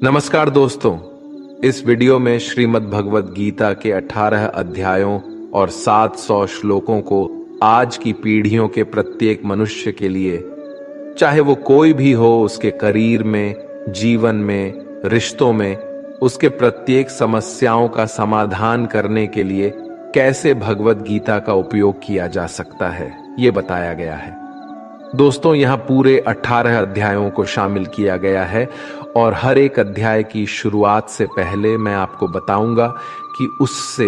नमस्कार दोस्तों, इस वीडियो में श्रीमद् भगवद गीता के 18 अध्यायों और 700 श्लोकों को आज की पीढ़ियों के प्रत्येक मनुष्य के लिए, चाहे वो कोई भी हो, उसके करियर में, जीवन में, रिश्तों में, उसके प्रत्येक समस्याओं का समाधान करने के लिए कैसे भगवद गीता का उपयोग किया जा सकता है, ये बताया गया है। दोस्तों, यहाँ पूरे 18 अध्यायों को शामिल किया गया है और हर एक अध्याय की शुरुआत से पहले मैं आपको बताऊंगा कि उससे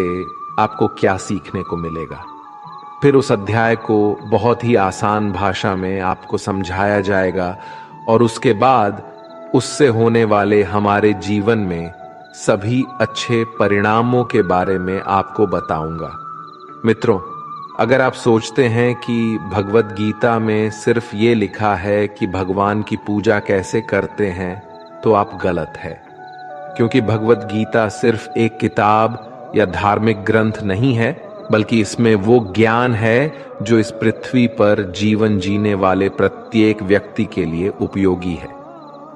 आपको क्या सीखने को मिलेगा। फिर उस अध्याय को बहुत ही आसान भाषा में आपको समझाया जाएगा और उसके बाद उससे होने वाले हमारे जीवन में सभी अच्छे परिणामों के बारे में आपको बताऊंगा। मित्रों, अगर आप सोचते हैं कि भगवद गीता में सिर्फ ये लिखा है कि भगवान की पूजा कैसे करते हैं, तो आप गलत है। क्योंकि भगवद गीता सिर्फ एक किताब या धार्मिक ग्रंथ नहीं है, बल्कि इसमें वो ज्ञान है जो इस पृथ्वी पर जीवन जीने वाले प्रत्येक व्यक्ति के लिए उपयोगी है।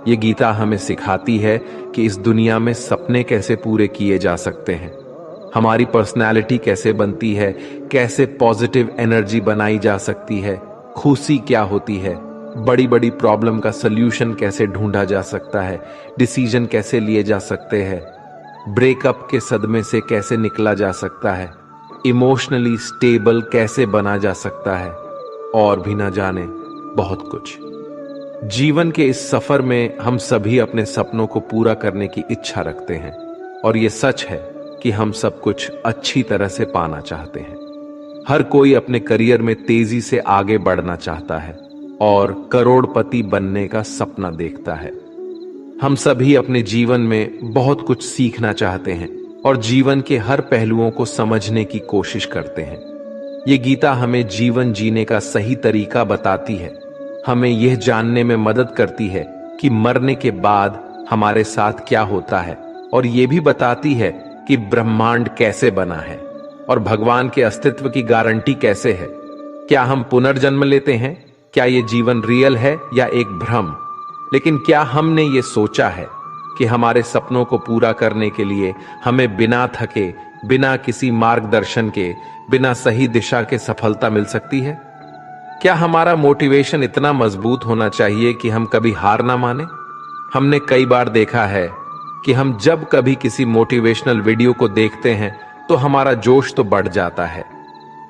ये गीता हमें सिखाती है कि इस दुनिया में सपने कैसे पूरे किए जा सकते हैं, हमारी पर्सनैलिटी कैसे बनती है, कैसे पॉजिटिव एनर्जी बनाई जा सकती है, खुशी क्या होती है, बड़ी बड़ी प्रॉब्लम का सल्यूशन कैसे ढूंढा जा सकता है, डिसीजन कैसे लिए जा सकते हैं, ब्रेकअप के सदमे से कैसे निकला जा सकता है, इमोशनली स्टेबल कैसे बना जा सकता है, और भी ना जाने बहुत कुछ। जीवन के इस सफर में हम सभी अपने सपनों को पूरा करने की इच्छा रखते हैं और ये सच है कि हम सब कुछ अच्छी तरह से पाना चाहते हैं। हर कोई अपने करियर में तेजी से आगे बढ़ना चाहता है और करोड़पति बनने का सपना देखता है। हम सभी अपने जीवन में बहुत कुछ सीखना चाहते हैं और जीवन के हर पहलुओं को समझने की कोशिश करते हैं। ये गीता हमें जीवन जीने का सही तरीका बताती है, हमें यह जानने में मदद करती है कि मरने के बाद हमारे साथ क्या होता है, और ये भी बताती है कि ब्रह्मांड कैसे बना है और भगवान के अस्तित्व की गारंटी कैसे है। क्या हम पुनर्जन्म लेते हैं? क्या ये जीवन रियल है या एक भ्रम? लेकिन क्या हमने ये सोचा है कि हमारे सपनों को पूरा करने के लिए हमें बिना थके, बिना किसी मार्गदर्शन के, बिना सही दिशा के सफलता मिल सकती है? क्या हमारा मोटिवेशन इतना मजबूत होना चाहिए कि हम कभी हार ना माने? हमने कई बार देखा है कि हम जब कभी किसी मोटिवेशनल वीडियो को देखते हैं तो हमारा जोश तो बढ़ जाता है,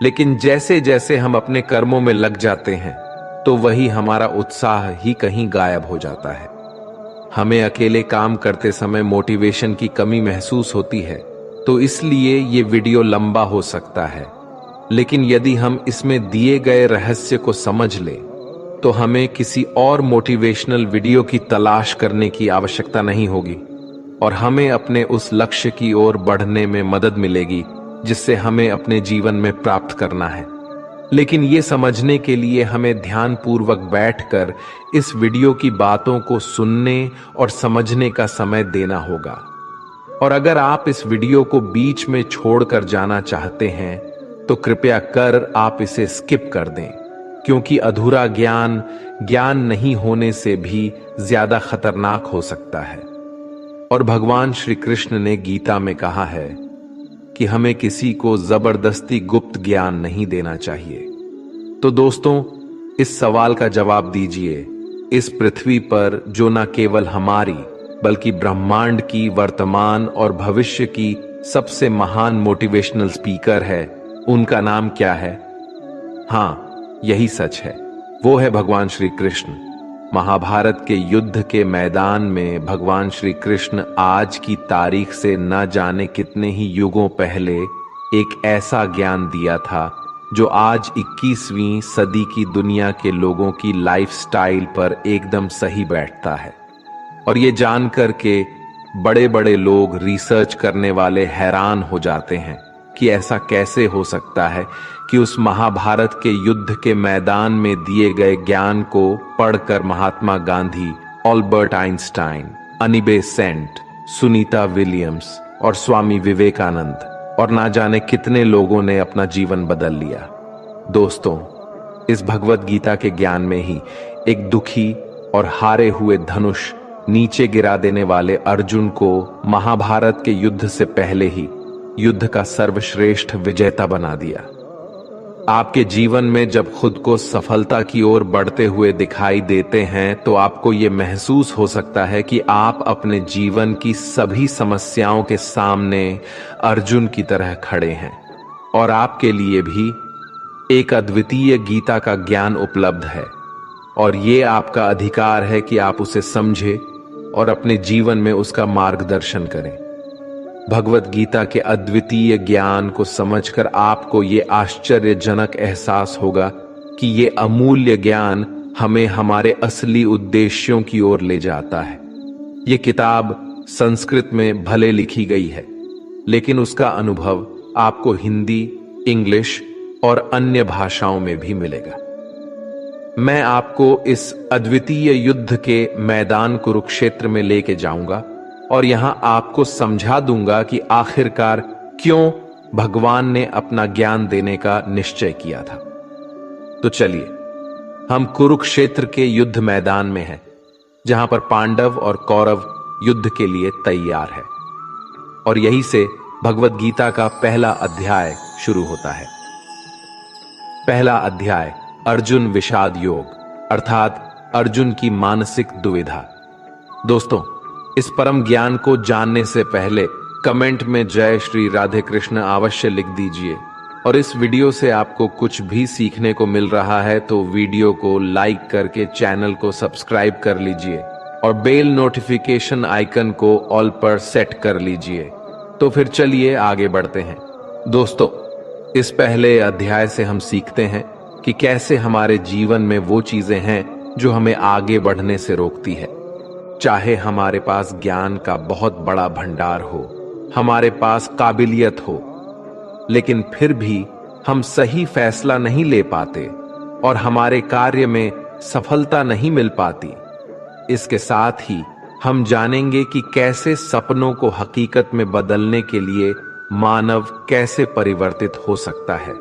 लेकिन जैसे जैसे हम अपने कर्मों में लग जाते हैं तो वही हमारा उत्साह ही कहीं गायब हो जाता है। हमें अकेले काम करते समय मोटिवेशन की कमी महसूस होती है, तो इसलिए ये वीडियो लंबा हो सकता है, लेकिन यदि हम इसमें दिए गए रहस्य को समझ लें तो हमें किसी और मोटिवेशनल वीडियो की तलाश करने की आवश्यकता नहीं होगी और हमें अपने उस लक्ष्य की ओर बढ़ने में मदद मिलेगी जिससे हमें अपने जीवन में प्राप्त करना है। लेकिन ये समझने के लिए हमें ध्यानपूर्वक बैठकर इस वीडियो की बातों को सुनने और समझने का समय देना होगा। और अगर आप इस वीडियो को बीच में छोड़कर जाना चाहते हैं तो कृपया कर आप इसे स्किप कर दें, क्योंकि अधूरा ज्ञान नहीं होने से भी ज्यादा खतरनाक हो सकता है। और भगवान श्री कृष्ण ने गीता में कहा है कि हमें किसी को जबरदस्ती गुप्त ज्ञान नहीं देना चाहिए। तो दोस्तों, इस सवाल का जवाब दीजिए, इस पृथ्वी पर जो न केवल हमारी बल्कि ब्रह्मांड की वर्तमान और भविष्य की सबसे महान मोटिवेशनल स्पीकर है, उनका नाम क्या है? हाँ, यही सच है, वो है भगवान श्री कृष्ण। महाभारत के युद्ध के मैदान में भगवान श्री कृष्ण आज की तारीख से न जाने कितने ही युगों पहले एक ऐसा ज्ञान दिया था जो आज 21वीं सदी की दुनिया के लोगों की लाइफस्टाइल पर एकदम सही बैठता है। और ये जानकर के बड़े बड़े लोग, रिसर्च करने वाले हैरान हो जाते हैं कि ऐसा कैसे हो सकता है कि उस महाभारत के युद्ध के मैदान में दिए गए ज्ञान को पढ़कर महात्मा गांधी, अल्बर्ट आइंस्टाइन, अनी बेसेंट, सुनीता विलियम्स और स्वामी विवेकानंद और ना जाने कितने लोगों ने अपना जीवन बदल लिया। दोस्तों, इस भगवद गीता के ज्ञान में ही एक दुखी और हारे हुए धनुष नीचे गिरा देने वाले अर्जुन को महाभारत के युद्ध से पहले ही युद्ध का सर्वश्रेष्ठ विजेता बना दिया। आपके जीवन में जब खुद को सफलता की ओर बढ़ते हुए दिखाई देते हैं तो आपको ये महसूस हो सकता है कि आप अपने जीवन की सभी समस्याओं के सामने अर्जुन की तरह खड़े हैं और आपके लिए भी एक अद्वितीय गीता का ज्ञान उपलब्ध है और ये आपका अधिकार है कि आप उसे समझें और अपने जीवन में उसका मार्गदर्शन करें। भगवत गीता के अद्वितीय ज्ञान को समझकर आपको ये आश्चर्यजनक एहसास होगा कि ये अमूल्य ज्ञान हमें हमारे असली उद्देश्यों की ओर ले जाता है। ये किताब संस्कृत में भले लिखी गई है, लेकिन उसका अनुभव आपको हिंदी, इंग्लिश और अन्य भाषाओं में भी मिलेगा। मैं आपको इस अद्वितीय युद्ध के मैदान कुरुक्षेत्र में लेके जाऊंगा और यहां आपको समझा दूंगा कि आखिरकार क्यों भगवान ने अपना ज्ञान देने का निश्चय किया था। तो चलिए, हम कुरुक्षेत्र के युद्ध मैदान में हैं, जहां पर पांडव और कौरव युद्ध के लिए तैयार है और यहीं से भगवत गीता का पहला अध्याय शुरू होता है। पहला अध्याय अर्जुन विषाद योग, अर्थात अर्जुन की मानसिक दुविधा। दोस्तों, इस परम ज्ञान को जानने से पहले कमेंट में जय श्री राधे कृष्ण अवश्य लिख दीजिए और इस वीडियो से आपको कुछ भी सीखने को मिल रहा है तो वीडियो को लाइक करके चैनल को सब्सक्राइब कर लीजिए और बेल नोटिफिकेशन आइकन को ऑल पर सेट कर लीजिए। तो फिर चलिए आगे बढ़ते हैं। दोस्तों, इस पहले अध्याय से हम सीखते हैं कि कैसे हमारे जीवन में वो चीजें हैं जो हमें आगे बढ़ने से रोकती है। चाहे हमारे पास ज्ञान का बहुत बड़ा भंडार हो, हमारे पास काबिलियत हो, लेकिन फिर भी हम सही फैसला नहीं ले पाते और हमारे कार्य में सफलता नहीं मिल पाती। इसके साथ ही हम जानेंगे कि कैसे सपनों को हकीकत में बदलने के लिए मानव कैसे परिवर्तित हो सकता है।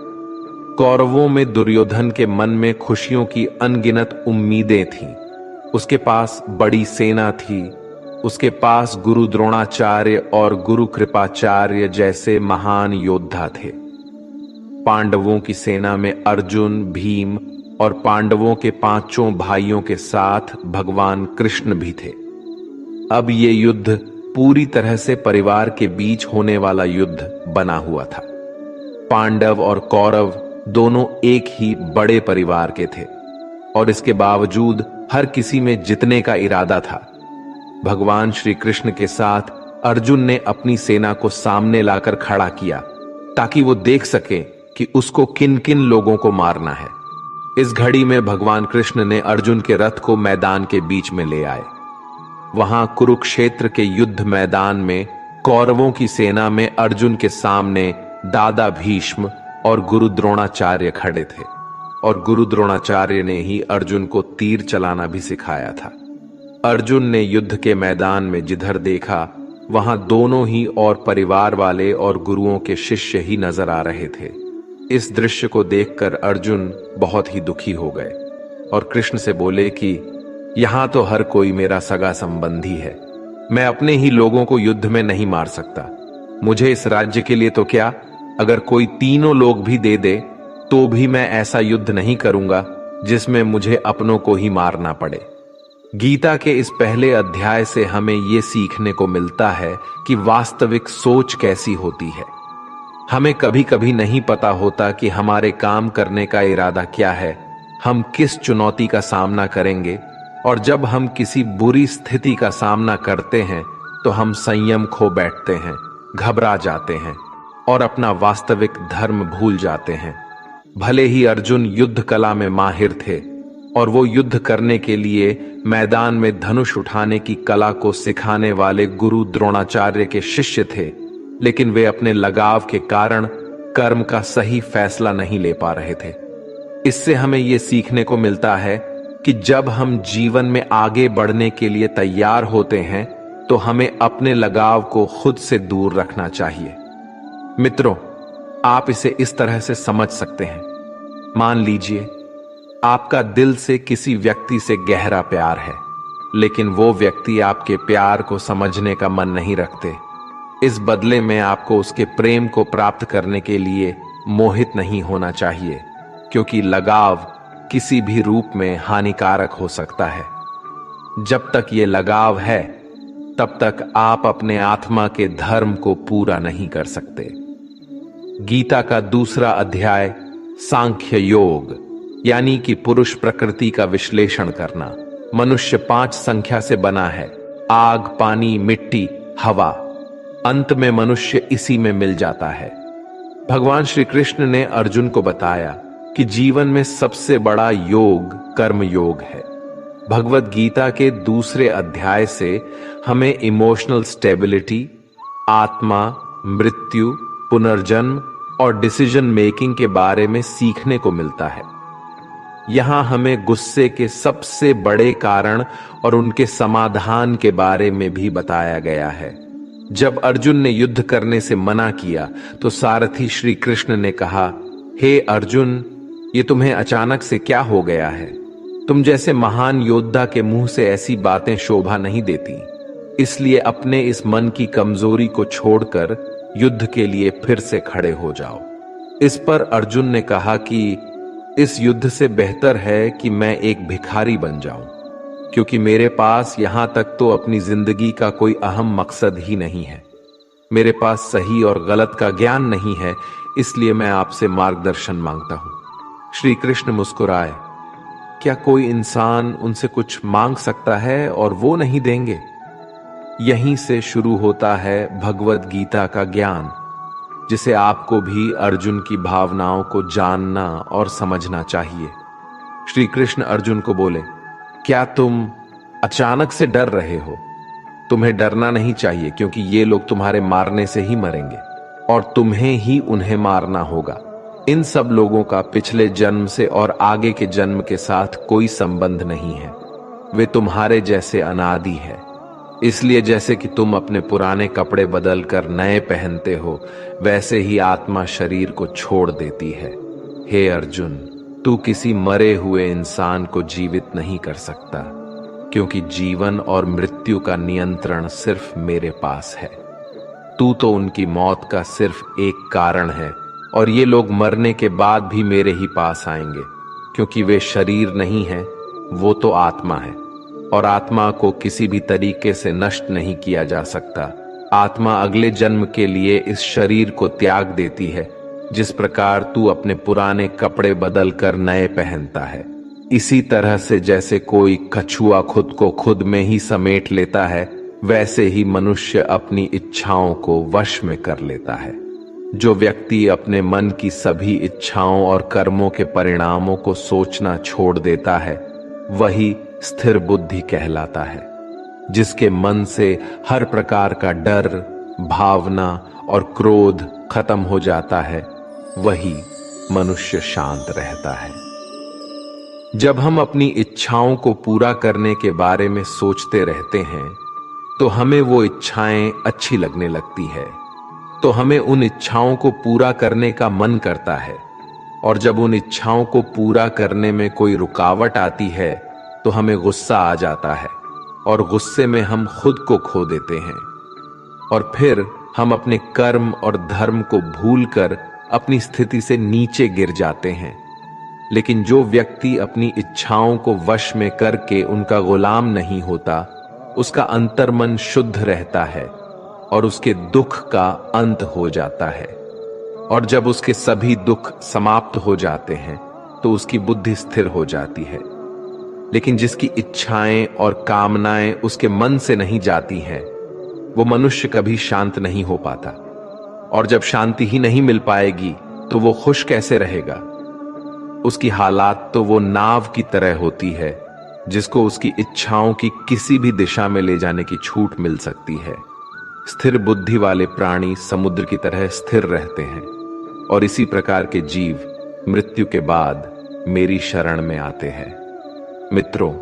कौरवों में दुर्योधन के मन में खुशियों की अनगिनत उम्मीदें थीं। उसके पास बड़ी सेना थी, उसके पास गुरु द्रोणाचार्य और गुरु कृपाचार्य जैसे महान योद्धा थे। पांडवों की सेना में अर्जुन, भीम और पांडवों के पांचों भाइयों के साथ भगवान कृष्ण भी थे। अब ये युद्ध पूरी तरह से परिवार के बीच होने वाला युद्ध बना हुआ था। पांडव और कौरव दोनों एक ही बड़े परिवार के थे और इसके बावजूद हर किसी में जीतने का इरादा था। भगवान श्री कृष्ण के साथ अर्जुन ने अपनी सेना को सामने लाकर खड़ा किया ताकि वो देख सके कि उसको किन किन लोगों को मारना है। इस घड़ी में भगवान कृष्ण ने अर्जुन के रथ को मैदान के बीच में ले आए। वहां कुरुक्षेत्र के युद्ध मैदान में कौरवों की सेना में अर्जुन के सामने दादा भीष्म और गुरु द्रोणाचार्य खड़े थे और गुरु द्रोणाचार्य ने ही अर्जुन को तीर चलाना भी सिखाया था। अर्जुन ने युद्ध के मैदान में जिधर देखा वहां दोनों ही और परिवार वाले और गुरुओं के शिष्य ही नजर आ रहे थे। इस दृश्य को देखकर अर्जुन बहुत ही दुखी हो गए और कृष्ण से बोले कि यहां तो हर कोई मेरा सगा संबंधी है, मैं अपने ही लोगों को युद्ध में नहीं मार सकता। मुझे इस राज्य के लिए तो क्या, अगर कोई तीनों लोग भी दे दे तो भी मैं ऐसा युद्ध नहीं करूंगा जिसमें मुझे अपनों को ही मारना पड़े। गीता के इस पहले अध्याय से हमें यह सीखने को मिलता है कि वास्तविक सोच कैसी होती है। हमें कभी कभी नहीं पता होता कि हमारे काम करने का इरादा क्या है, हम किस चुनौती का सामना करेंगे, और जब हम किसी बुरी स्थिति का सामना करते हैं तो हम संयम खो बैठते हैं, घबरा जाते हैं और अपना वास्तविक धर्म भूल जाते हैं। भले ही अर्जुन युद्ध कला में माहिर थे और वो युद्ध करने के लिए मैदान में धनुष उठाने की कला को सिखाने वाले गुरु द्रोणाचार्य के शिष्य थे, लेकिन वे अपने लगाव के कारण कर्म का सही फैसला नहीं ले पा रहे थे। इससे हमें यह सीखने को मिलता है कि जब हम जीवन में आगे बढ़ने के लिए तैयार होते हैं तो हमें अपने लगाव को खुद से दूर रखना चाहिए। मित्रों, आप इसे इस तरह से समझ सकते हैं। मान लीजिए आपका दिल से किसी व्यक्ति से गहरा प्यार है, लेकिन वो व्यक्ति आपके प्यार को समझने का मन नहीं रखते। इस बदले में आपको उसके प्रेम को प्राप्त करने के लिए मोहित नहीं होना चाहिए, क्योंकि लगाव किसी भी रूप में हानिकारक हो सकता है। जब तक ये लगाव है, तब तक आप अपने आत्मा के धर्म को पूरा नहीं कर सकते। गीता का दूसरा अध्याय सांख्य योग यानी कि पुरुष प्रकृति का विश्लेषण करना। मनुष्य 5 संख्या से बना है: आग, पानी, मिट्टी, हवा। अंत में मनुष्य इसी में मिल जाता है। भगवान श्री कृष्ण ने अर्जुन को बताया कि जीवन में सबसे बड़ा योग कर्म योग है। भगवत गीता के दूसरे अध्याय से हमें इमोशनल स्टेबिलिटी, आत्मा, मृत्यु, पुनर्जन्म और डिसीजन मेकिंग के बारे में सीखने को मिलता है। यहां हमें गुस्से के सबसे बड़े कारण और उनके समाधान के बारे में भी बताया गया है। जब अर्जुन ने युद्ध करने से मना किया तो सारथी श्री कृष्ण ने कहा, हे अर्जुन, ये तुम्हें अचानक से क्या हो गया है? तुम जैसे महान योद्धा के मुंह से ऐसी बातें शोभा नहीं देती। इसलिए अपने इस मन की कमजोरी को छोड़कर युद्ध के लिए फिर से खड़े हो जाओ। इस पर अर्जुन ने कहा कि इस युद्ध से बेहतर है कि मैं एक भिखारी बन जाऊं, क्योंकि मेरे पास यहां तक तो अपनी जिंदगी का कोई अहम मकसद ही नहीं है। मेरे पास सही और गलत का ज्ञान नहीं है, इसलिए मैं आपसे मार्गदर्शन मांगता हूं। श्री कृष्ण मुस्कुराए। क्या कोई इंसान उनसे कुछ मांग सकता है और वो नहीं देंगे? यहीं से शुरू होता है भगवत गीता का ज्ञान, जिसे आपको भी अर्जुन की भावनाओं को जानना और समझना चाहिए। श्री कृष्ण अर्जुन को बोले, क्या तुम अचानक से डर रहे हो? तुम्हें डरना नहीं चाहिए, क्योंकि ये लोग तुम्हारे मारने से ही मरेंगे और तुम्हें ही उन्हें मारना होगा। इन सब लोगों का पिछले जन्म से और आगे के जन्म के साथ कोई संबंध नहीं है। वे तुम्हारे जैसे अनादि है। इसलिए जैसे कि तुम अपने पुराने कपड़े बदलकर नए पहनते हो, वैसे ही आत्मा शरीर को छोड़ देती है। हे अर्जुन, तू किसी मरे हुए इंसान को जीवित नहीं कर सकता, क्योंकि जीवन और मृत्यु का नियंत्रण सिर्फ मेरे पास है। तू तो उनकी मौत का सिर्फ एक कारण है, और ये लोग मरने के बाद भी मेरे ही पास आएंगे, क्योंकि वे शरीर नहीं है, वो तो आत्मा है, और आत्मा को किसी भी तरीके से नष्ट नहीं किया जा सकता। आत्मा अगले जन्म के लिए इस शरीर को त्याग देती है, जिस प्रकार तू अपने पुराने कपड़े बदल कर नए पहनता है। इसी तरह से जैसे कोई कछुआ खुद को खुद में ही समेट लेता है, वैसे ही मनुष्य अपनी इच्छाओं को वश में कर लेता है। जो व्यक्ति अपने मन की सभी इच्छाओं और कर्मों के परिणामों को सोचना छोड़ देता है, वही स्थिर बुद्धि कहलाता है। जिसके मन से हर प्रकार का डर, भावना और क्रोध खत्म हो जाता है, वही मनुष्य शांत रहता है। जब हम अपनी इच्छाओं को पूरा करने के बारे में सोचते रहते हैं, तो हमें वो इच्छाएं अच्छी लगने लगती है, तो हमें उन इच्छाओं को पूरा करने का मन करता है। और जब उन इच्छाओं को पूरा करने में कोई रुकावट आती है, तो हमें गुस्सा आ जाता है, और गुस्से में हम खुद को खो देते हैं, और फिर हम अपने कर्म और धर्म को भूलकर अपनी स्थिति से नीचे गिर जाते हैं। लेकिन जो व्यक्ति अपनी इच्छाओं को वश में करके उनका गुलाम नहीं होता, उसका अंतर्मन शुद्ध रहता है और उसके दुख का अंत हो जाता है। और जब उसके सभी दुख समाप्त हो जाते हैं, तो उसकी बुद्धि स्थिर हो जाती है। लेकिन जिसकी इच्छाएं और कामनाएं उसके मन से नहीं जाती हैं, वो मनुष्य कभी शांत नहीं हो पाता। और जब शांति ही नहीं मिल पाएगी, तो वो खुश कैसे रहेगा? उसकी हालात तो वो नाव की तरह होती है, जिसको उसकी इच्छाओं की किसी भी दिशा में ले जाने की छूट मिल सकती है। स्थिर बुद्धि वाले प्राणी समुद्र की तरह स्थिर रहते हैं, और इसी प्रकार के जीव मृत्यु के बाद मेरी शरण में आते हैं। मित्रों,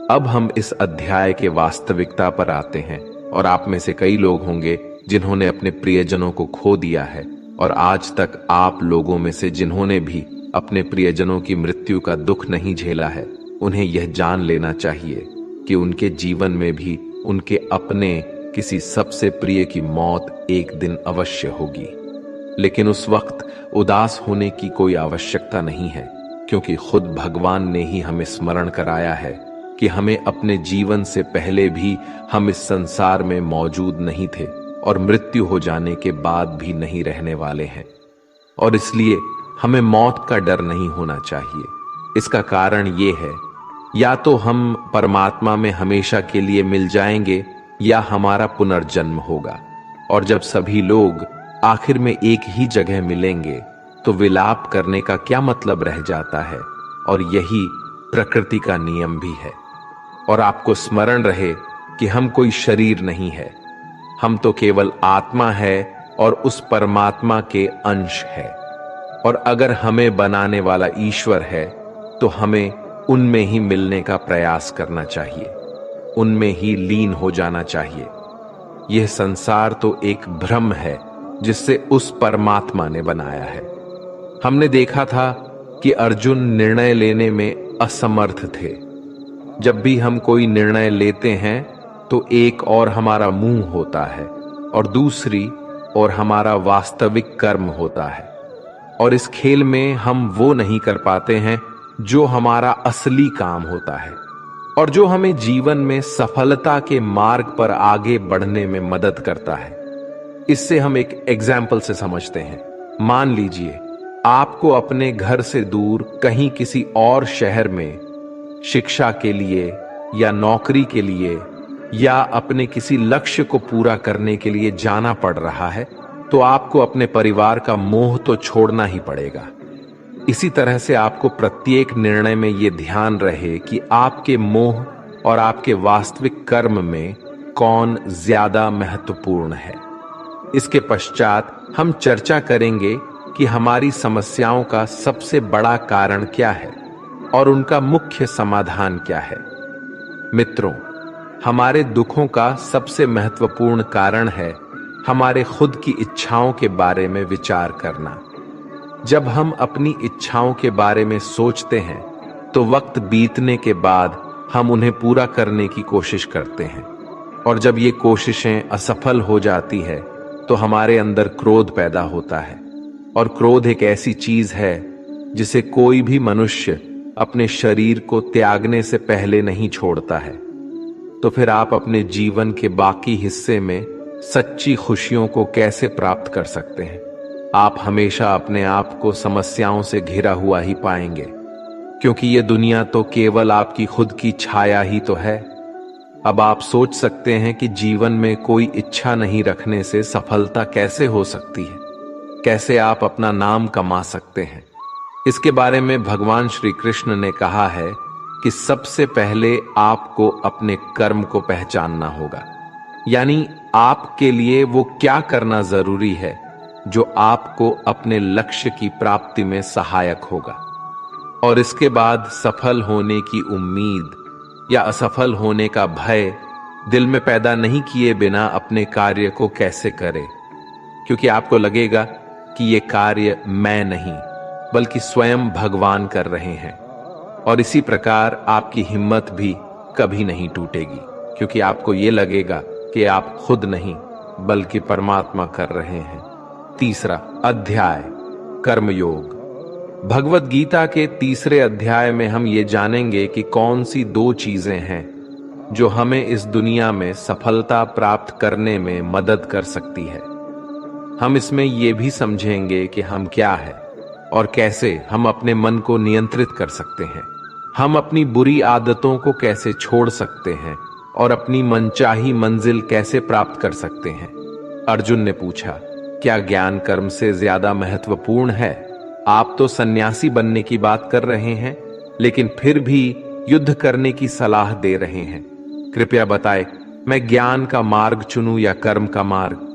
अब हम इस अध्याय के वास्तविकता पर आते हैं, और आप में से कई लोग होंगे जिन्होंने अपने प्रियजनों को खो दिया है, और आज तक आप लोगों में से जिन्होंने भी अपने प्रियजनों की मृत्यु का दुख नहीं झेला है, उन्हें यह जान लेना चाहिए कि उनके जीवन में भी उनके अपने किसी सबसे प्रिय की मौत एक दिन अवश्य होगी। लेकिन उस वक्त उदास होने की कोई आवश्यकता नहीं है, क्योंकि खुद भगवान ने ही हमें स्मरण कराया है कि हमें अपने जीवन से पहले भी हम इस संसार में मौजूद नहीं थे और मृत्यु हो जाने के बाद भी नहीं रहने वाले हैं। और इसलिए हमें मौत का डर नहीं होना चाहिए। इसका कारण ये है, या तो हम परमात्मा में हमेशा के लिए मिल जाएंगे या हमारा पुनर्जन्म होगा। और जब सभी लोग आखिर में एक ही जगह मिलेंगे तो विलाप करने का क्या मतलब रह जाता है। और यही प्रकृति का नियम भी है। और आपको स्मरण रहे कि हम कोई शरीर नहीं है, हम तो केवल आत्मा है और उस परमात्मा के अंश है। और अगर हमें बनाने वाला ईश्वर है तो हमें उनमें ही मिलने का प्रयास करना चाहिए, उनमें ही लीन हो जाना चाहिए। यह संसार तो एक भ्रम है जिससे उस परमात्मा ने बनाया है। हमने देखा था कि अर्जुन निर्णय लेने में असमर्थ थे। जब भी हम कोई निर्णय लेते हैं तो एक और हमारा मुंह होता है और दूसरी और हमारा वास्तविक कर्म होता है। और इस खेल में हम वो नहीं कर पाते हैं जो हमारा असली काम होता है और जो हमें जीवन में सफलता के मार्ग पर आगे बढ़ने में मदद करता है। इससे हम एक एग्जाम्पल से समझते हैं। मान लीजिए आपको अपने घर से दूर कहीं किसी और शहर में शिक्षा के लिए या नौकरी के लिए या अपने किसी लक्ष्य को पूरा करने के लिए जाना पड़ रहा है, तो आपको अपने परिवार का मोह तो छोड़ना ही पड़ेगा। इसी तरह से आपको प्रत्येक निर्णय में यह ध्यान रहे कि आपके मोह और आपके वास्तविक कर्म में कौन ज्यादा महत्वपूर्ण है। इसके पश्चात हम चर्चा करेंगे कि हमारी समस्याओं का सबसे बड़ा कारण क्या है और उनका मुख्य समाधान क्या है। मित्रों, हमारे दुखों का सबसे महत्वपूर्ण कारण है हमारे खुद की इच्छाओं के बारे में विचार करना। जब हम अपनी इच्छाओं के बारे में सोचते हैं तो वक्त बीतने के बाद हम उन्हें पूरा करने की कोशिश करते हैं, और जब ये कोशिशें असफल हो जाती है तो हमारे अंदर क्रोध पैदा होता है। और क्रोध एक ऐसी चीज है जिसे कोई भी मनुष्य अपने शरीर को त्यागने से पहले नहीं छोड़ता है। तो फिर आप अपने जीवन के बाकी हिस्से में सच्ची खुशियों को कैसे प्राप्त कर सकते हैं? आप हमेशा अपने आप को समस्याओं से घिरा हुआ ही पाएंगे, क्योंकि ये दुनिया तो केवल आपकी खुद की छाया ही तो है। अब आप सोच सकते हैं कि जीवन में कोई इच्छा नहीं रखने से सफलता कैसे हो सकती है, कैसे आप अपना नाम कमा सकते हैं। इसके बारे में भगवान श्री कृष्ण ने कहा है कि सबसे पहले आपको अपने कर्म को पहचानना होगा, यानी आपके लिए वो क्या करना जरूरी है जो आपको अपने लक्ष्य की प्राप्ति में सहायक होगा। और इसके बाद सफल होने की उम्मीद या असफल होने का भय दिल में पैदा नहीं किए बिना अपने कार्य को कैसे करें, क्योंकि आपको लगेगा कि ये कार्य मैं नहीं बल्कि स्वयं भगवान कर रहे हैं। और इसी प्रकार आपकी हिम्मत भी कभी नहीं टूटेगी, क्योंकि आपको ये लगेगा कि आप खुद नहीं बल्कि परमात्मा कर रहे हैं। तीसरा अध्याय, कर्मयोग। भगवत गीता के तीसरे अध्याय में हम ये जानेंगे कि कौन सी दो चीजें हैं जो हमें इस दुनिया में सफलता प्राप्त करने में मदद कर सकती है। हम इसमें ये भी समझेंगे कि हम क्या है और कैसे हम अपने मन को नियंत्रित कर सकते हैं। हम अपनी बुरी आदतों को कैसे छोड़ सकते हैं और अपनी मनचाही मंजिल कैसे प्राप्त कर सकते हैं। अर्जुन ने पूछा, क्या ज्ञान कर्म से ज्यादा महत्वपूर्ण है? आप तो सन्यासी बनने की बात कर रहे हैं, लेकिन फिर भी युद्ध करने की सलाह दे रहे हैं। कृपया बताएं, मैं ज्ञान का मार्ग चुनूं या कर्म का मार्ग?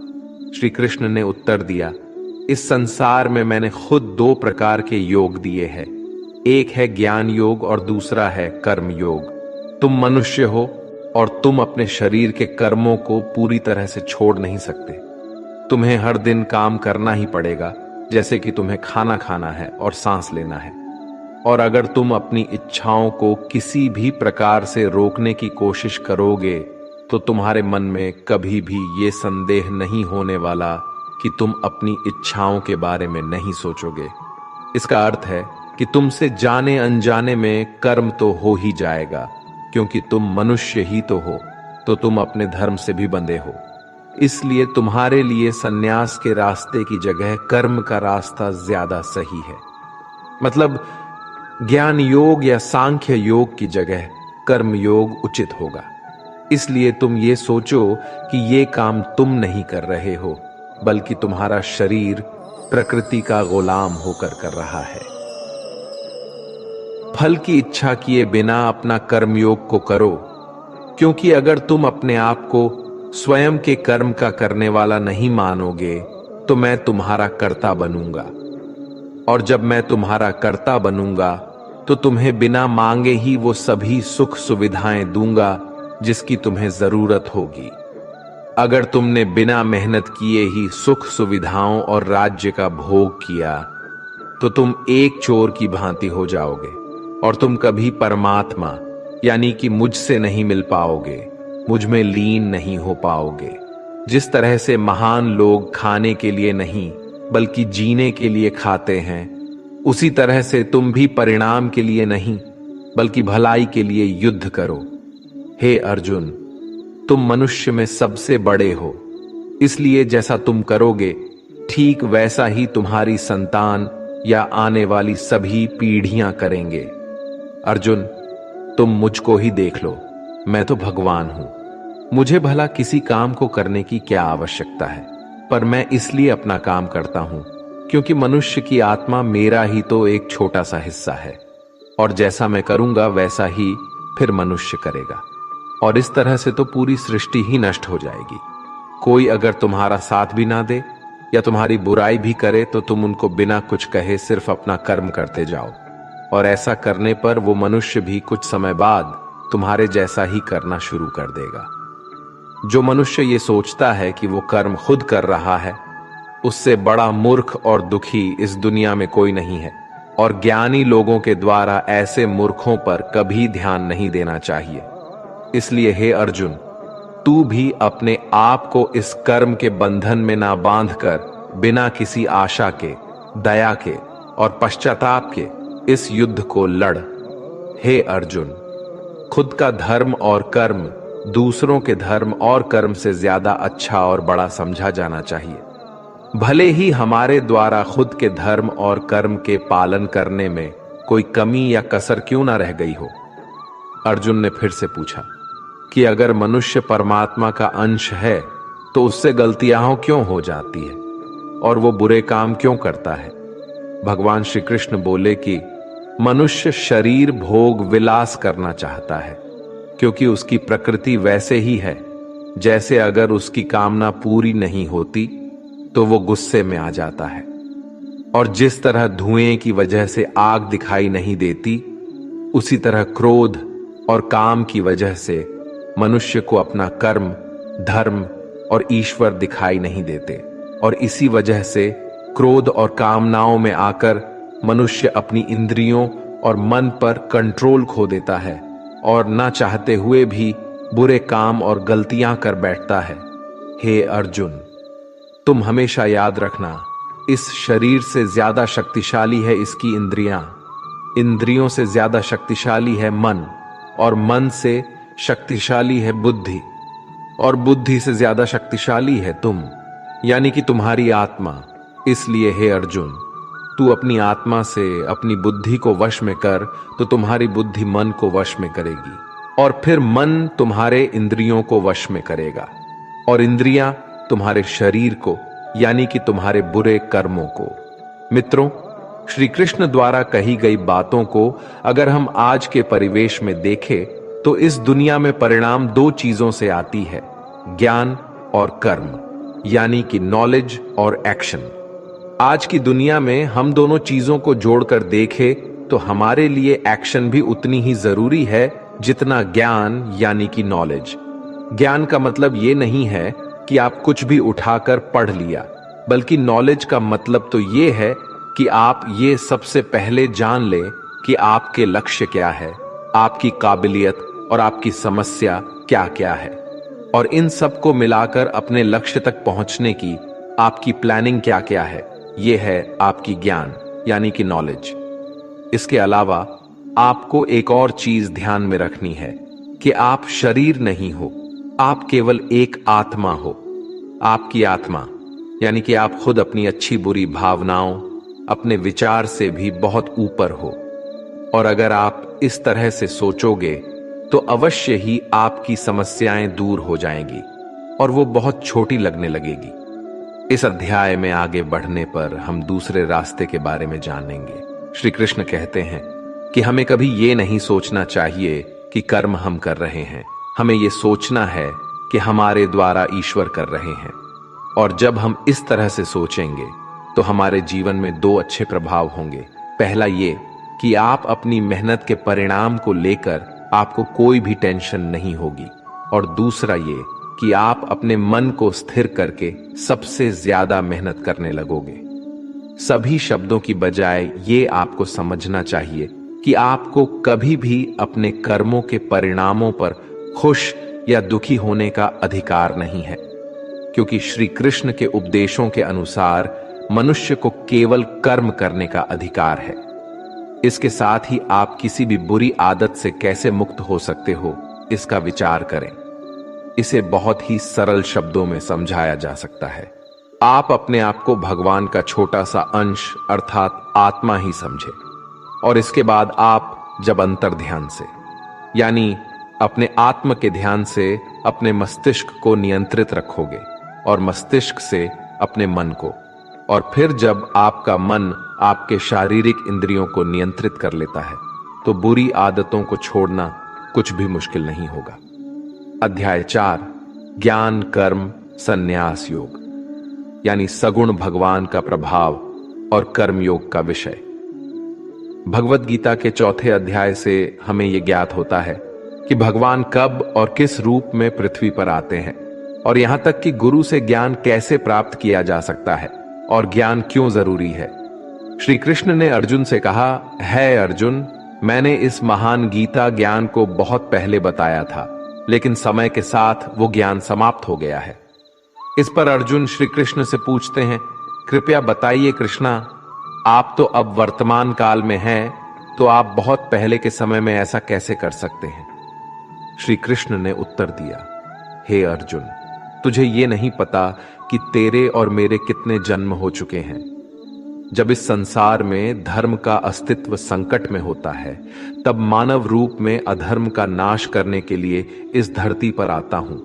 श्री कृष्ण ने उत्तर दिया, इस संसार में मैंने खुद दो प्रकार के योग दिए हैं। एक है ज्ञान योग और दूसरा है कर्म योग। तुम मनुष्य हो और तुम अपने शरीर के कर्मों को पूरी तरह से छोड़ नहीं सकते। तुम्हें हर दिन काम करना ही पड़ेगा, जैसे कि तुम्हें खाना खाना है और सांस लेना है। और अगर तुम अपनी इच्छाओं को किसी भी प्रकार से रोकने की कोशिश करोगे तो तुम्हारे मन में कभी भी ये संदेह नहीं होने वाला कि तुम अपनी इच्छाओं के बारे में नहीं सोचोगे। इसका अर्थ है कि तुमसे जाने अनजाने में कर्म तो हो ही जाएगा, क्योंकि तुम मनुष्य ही तो हो, तो तुम अपने धर्म से भी बंधे हो। इसलिए तुम्हारे लिए सन्यास के रास्ते की जगह कर्म का रास्ता ज्यादा सही है। मतलब ज्ञान योग या सांख्य योग की जगह कर्म योग उचित होगा। इसलिए तुम ये सोचो कि ये काम तुम नहीं कर रहे हो, बल्कि तुम्हारा शरीर प्रकृति का गुलाम होकर कर रहा है। फल की इच्छा किए बिना अपना कर्मयोग को करो, क्योंकि अगर तुम अपने आप को स्वयं के कर्म का करने वाला नहीं मानोगे तो मैं तुम्हारा कर्ता बनूंगा, और जब मैं तुम्हारा कर्ता बनूंगा तो तुम्हें बिना मांगे ही वो सभी सुख सुविधाएं दूंगा जिसकी तुम्हें जरूरत होगी। अगर तुमने बिना मेहनत किए ही सुख सुविधाओं और राज्य का भोग किया तो तुम एक चोर की भांति हो जाओगे और तुम कभी परमात्मा यानी कि मुझसे नहीं मिल पाओगे, मुझ में लीन नहीं हो पाओगे। जिस तरह से महान लोग खाने के लिए नहीं बल्कि जीने के लिए खाते हैं, उसी तरह से तुम भी परिणाम के लिए नहीं बल्कि भलाई के लिए युद्ध करो। हे अर्जुन, तुम मनुष्य में सबसे बड़े हो, इसलिए जैसा तुम करोगे ठीक वैसा ही तुम्हारी संतान या आने वाली सभी पीढ़ियां करेंगे। अर्जुन, तुम मुझको ही देख लो, मैं तो भगवान हूं। मुझे भला किसी काम को करने की क्या आवश्यकता है, पर मैं इसलिए अपना काम करता हूं क्योंकि मनुष्य की आत्मा मेरा ही तो एक छोटा सा हिस्सा है, और जैसा मैं करूंगा वैसा ही फिर मनुष्य करेगा, और इस तरह से तो पूरी सृष्टि ही नष्ट हो जाएगी। कोई अगर तुम्हारा साथ भी ना दे या तुम्हारी बुराई भी करे तो तुम उनको बिना कुछ कहे सिर्फ अपना कर्म करते जाओ, और ऐसा करने पर वो मनुष्य भी कुछ समय बाद तुम्हारे जैसा ही करना शुरू कर देगा। जो मनुष्य ये सोचता है कि वो कर्म खुद कर रहा है, उससे बड़ा मूर्ख और दुखी इस दुनिया में कोई नहीं है, और ज्ञानी लोगों के द्वारा ऐसे मूर्खों पर कभी ध्यान नहीं देना चाहिए। इसलिए हे अर्जुन, तू भी अपने आप को इस कर्म के बंधन में ना बांधकर बिना किसी आशा के, दया के और पश्चाताप के इस युद्ध को लड़। हे अर्जुन, खुद का धर्म और कर्म दूसरों के धर्म और कर्म से ज्यादा अच्छा और बड़ा समझा जाना चाहिए, भले ही हमारे द्वारा खुद के धर्म और कर्म के पालन करने में कोई कमी या कसर क्यों ना रह गई हो। अर्जुन ने फिर से पूछा कि अगर मनुष्य परमात्मा का अंश है तो उससे गलतियां क्यों हो जाती है और वो बुरे काम क्यों करता है। भगवान श्री कृष्ण बोले कि मनुष्य शरीर भोग विलास करना चाहता है, क्योंकि उसकी प्रकृति वैसे ही है जैसे अगर उसकी कामना पूरी नहीं होती तो वो गुस्से में आ जाता है, और जिस तरह धुएं की वजह से आग दिखाई नहीं देती, उसी तरह क्रोध और काम की वजह से मनुष्य को अपना कर्म, धर्म और ईश्वर दिखाई नहीं देते, और इसी वजह से क्रोध और कामनाओं में आकर मनुष्य अपनी इंद्रियों और मन पर कंट्रोल खो देता है और ना चाहते हुए भी बुरे काम और गलतियां कर बैठता है। हे अर्जुन, तुम हमेशा याद रखना, इस शरीर से ज्यादा शक्तिशाली है इसकी इंद्रियां, इंद्रियों से ज्यादा शक्तिशाली है मन, और मन से शक्तिशाली है बुद्धि, और बुद्धि से ज्यादा शक्तिशाली है तुम, यानी कि तुम्हारी आत्मा। इसलिए हे अर्जुन, तू अपनी आत्मा से अपनी बुद्धि को वश में कर तो तुम्हारी बुद्धि मन को वश में करेगी, और फिर मन तुम्हारे इंद्रियों को वश में करेगा, और इंद्रियां तुम्हारे शरीर को यानी कि तुम्हारे बुरे कर्मों को। मित्रों, श्री कृष्ण द्वारा कही गई बातों को अगर हम आज के परिवेश में देखें तो इस दुनिया में परिणाम दो चीजों से आती है, ज्ञान और कर्म, यानी कि नॉलेज और एक्शन। आज की दुनिया में हम दोनों चीजों को जोड़कर देखें तो हमारे लिए एक्शन भी उतनी ही जरूरी है जितना ज्ञान यानी कि नॉलेज। ज्ञान का मतलब ये नहीं है कि आप कुछ भी उठाकर पढ़ लिया, बल्कि नॉलेज का मतलब तो ये है कि आप ये सबसे पहले जान लें कि आपके लक्ष्य क्या है, आपकी काबिलियत और आपकी समस्या क्या क्या है, और इन सब को मिलाकर अपने लक्ष्य तक पहुंचने की आपकी प्लानिंग क्या क्या है। यह है आपकी ज्ञान यानी कि नॉलेज। इसके अलावा आपको एक और चीज ध्यान में रखनी है कि आप शरीर नहीं हो, आप केवल एक आत्मा हो। आपकी आत्मा यानी कि आप खुद अपनी अच्छी बुरी भावनाओं, अपने विचार से भी बहुत ऊपर हो। और अगर आप इस तरह से सोचोगे तो अवश्य ही आपकी समस्याएं दूर हो जाएंगी और वो बहुत छोटी लगने लगेगी। इस अध्याय में आगे बढ़ने पर हम दूसरे रास्ते के बारे में जानेंगे। श्री कृष्ण कहते हैं कि हमें कभी ये नहीं सोचना चाहिए कि कर्म हम कर रहे हैं, हमें ये सोचना है कि हमारे द्वारा ईश्वर कर रहे हैं। और जब हम इस तरह से सोचेंगे तो हमारे जीवन में दो अच्छे प्रभाव होंगे। पहला ये कि आप अपनी मेहनत के परिणाम को लेकर आपको कोई भी टेंशन नहीं होगी, और दूसरा ये कि आप अपने मन को स्थिर करके सबसे ज्यादा मेहनत करने लगोगे। सभी शब्दों की बजाय ये आपको समझना चाहिए कि आपको कभी भी अपने कर्मों के परिणामों पर खुश या दुखी होने का अधिकार नहीं है, क्योंकि श्री कृष्ण के उपदेशों के अनुसार मनुष्य को केवल कर्म करने का अधिकार है। इसके साथ ही आप किसी भी बुरी आदत से कैसे मुक्त हो सकते हो, इसका विचार करें। इसे बहुत ही सरल शब्दों में समझाया जा सकता है। आप अपने आप को भगवान का छोटा सा अंश अर्थात आत्मा ही समझे, और इसके बाद आप जब अंतर ध्यान से यानी अपने आत्म के ध्यान से अपने मस्तिष्क को नियंत्रित रखोगे और मस्तिष्क से अपने मन को, और फिर जब आपका मन आपके शारीरिक इंद्रियों को नियंत्रित कर लेता है तो बुरी आदतों को छोड़ना कुछ भी मुश्किल नहीं होगा। अध्याय 4 ज्ञान कर्म संन्यास योग यानी सगुण भगवान का प्रभाव और कर्मयोग का विषय। भगवत गीता के 4थे अध्याय से हमें यह ज्ञात होता है कि भगवान कब और किस रूप में पृथ्वी पर आते हैं, और यहां तक कि गुरु से ज्ञान कैसे प्राप्त किया जा सकता है और ज्ञान क्यों जरूरी है। श्री कृष्ण ने अर्जुन से कहा, है अर्जुन, मैंने इस महान गीता ज्ञान को बहुत पहले बताया था, लेकिन समय के साथ वो ज्ञान समाप्त हो गया है। इस पर अर्जुन श्री कृष्ण से पूछते हैं, कृपया बताइए कृष्णा, आप तो अब वर्तमान काल में हैं, तो आप बहुत पहले के समय में ऐसा कैसे कर सकते हैं। श्री कृष्ण ने उत्तर दिया, हे अर्जुन, तुझे ये नहीं पता कि तेरे और मेरे कितने जन्म हो चुके हैं। जब इस संसार में धर्म का अस्तित्व संकट में होता है, तब मानव रूप में अधर्म का नाश करने के लिए इस धरती पर आता हूं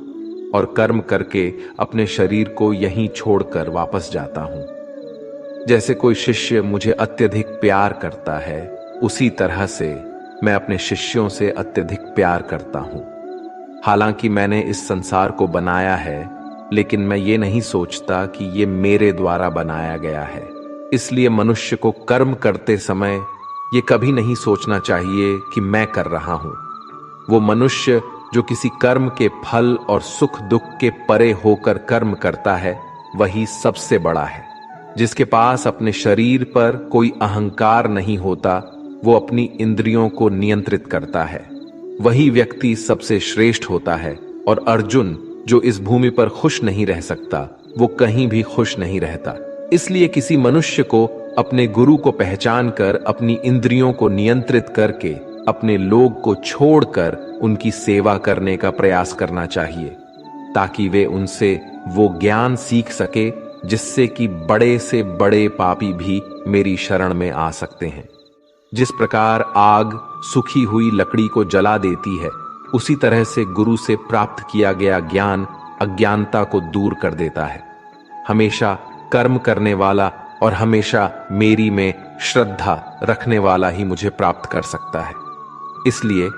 और कर्म करके अपने शरीर को यहीं छोड़कर वापस जाता हूं। जैसे कोई शिष्य मुझे अत्यधिक प्यार करता है, उसी तरह से मैं अपने शिष्यों से अत्यधिक प्यार करता हूं। हालांकि मैंने इस संसार को बनाया है, लेकिन मैं ये नहीं सोचता कि ये मेरे द्वारा बनाया गया है। इसलिए मनुष्य को कर्म करते समय ये कभी नहीं सोचना चाहिए कि मैं कर रहा हूं। वो मनुष्य जो किसी कर्म के फल और सुख दुख के परे होकर कर्म करता है, वही सबसे बड़ा है। जिसके पास अपने शरीर पर कोई अहंकार नहीं होता, वो अपनी इंद्रियों को नियंत्रित करता है, वही व्यक्ति सबसे श्रेष्ठ होता है। और अर्जुन जो इस भूमि पर खुश नहीं रह सकता, वो कहीं भी खुश नहीं रहता। इसलिए किसी मनुष्य को अपने गुरु को पहचान कर अपनी इंद्रियों को नियंत्रित करके अपने लोग को छोड़कर उनकी सेवा करने का प्रयास करना चाहिए, ताकि वे उनसे वो ज्ञान सीख सके जिससे कि बड़े से बड़े पापी भी मेरी शरण में आ सकते हैं। जिस प्रकार आग सूखी हुई लकड़ी को जला देती है, उसी तरह से गुरु से प्राप्त किया गया ज्ञान अज्ञानता को दूर कर देता है। हमेशा कर्म करने वाला और हमेशा मेरी में श्रद्धा रखने वाला ही मुझे प्राप्त कर सकता है। इसलिए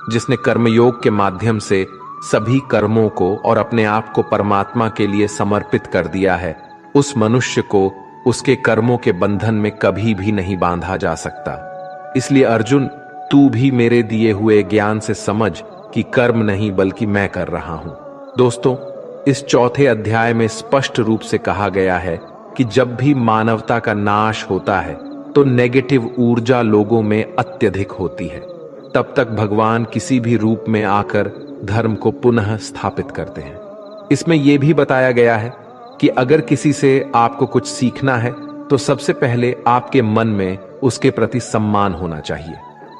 जिसने कर्मयोग के माध्यम से सभी कर्मों को और अपने आप को परमात्मा के लिए समर्पित कर दिया है, उस मनुष्य को उसके कर्मों के बंधन में कभी भी नहीं बांधा जा सकता। इसलिए अर्जुन, तू भी मेरे दिए हुए ज्ञान से समझ कि कर्म नहीं बल्कि मैं कर रहा हूं। दोस्तों, इस 4थे अध्याय में स्पष्ट रूप से कहा गया है कि जब भी मानवता का नाश होता है तो नेगेटिव ऊर्जा लोगों में अत्यधिक होती है। तब तक भगवान किसी भी रूप में आकर धर्म को पुनः स्थापित करते हैं। इसमें यह भी बताया गया है कि अगर किसी से आपको कुछ सीखना है तो सबसे पहले आपके मन में उसके प्रति सम्मान होना चाहिए,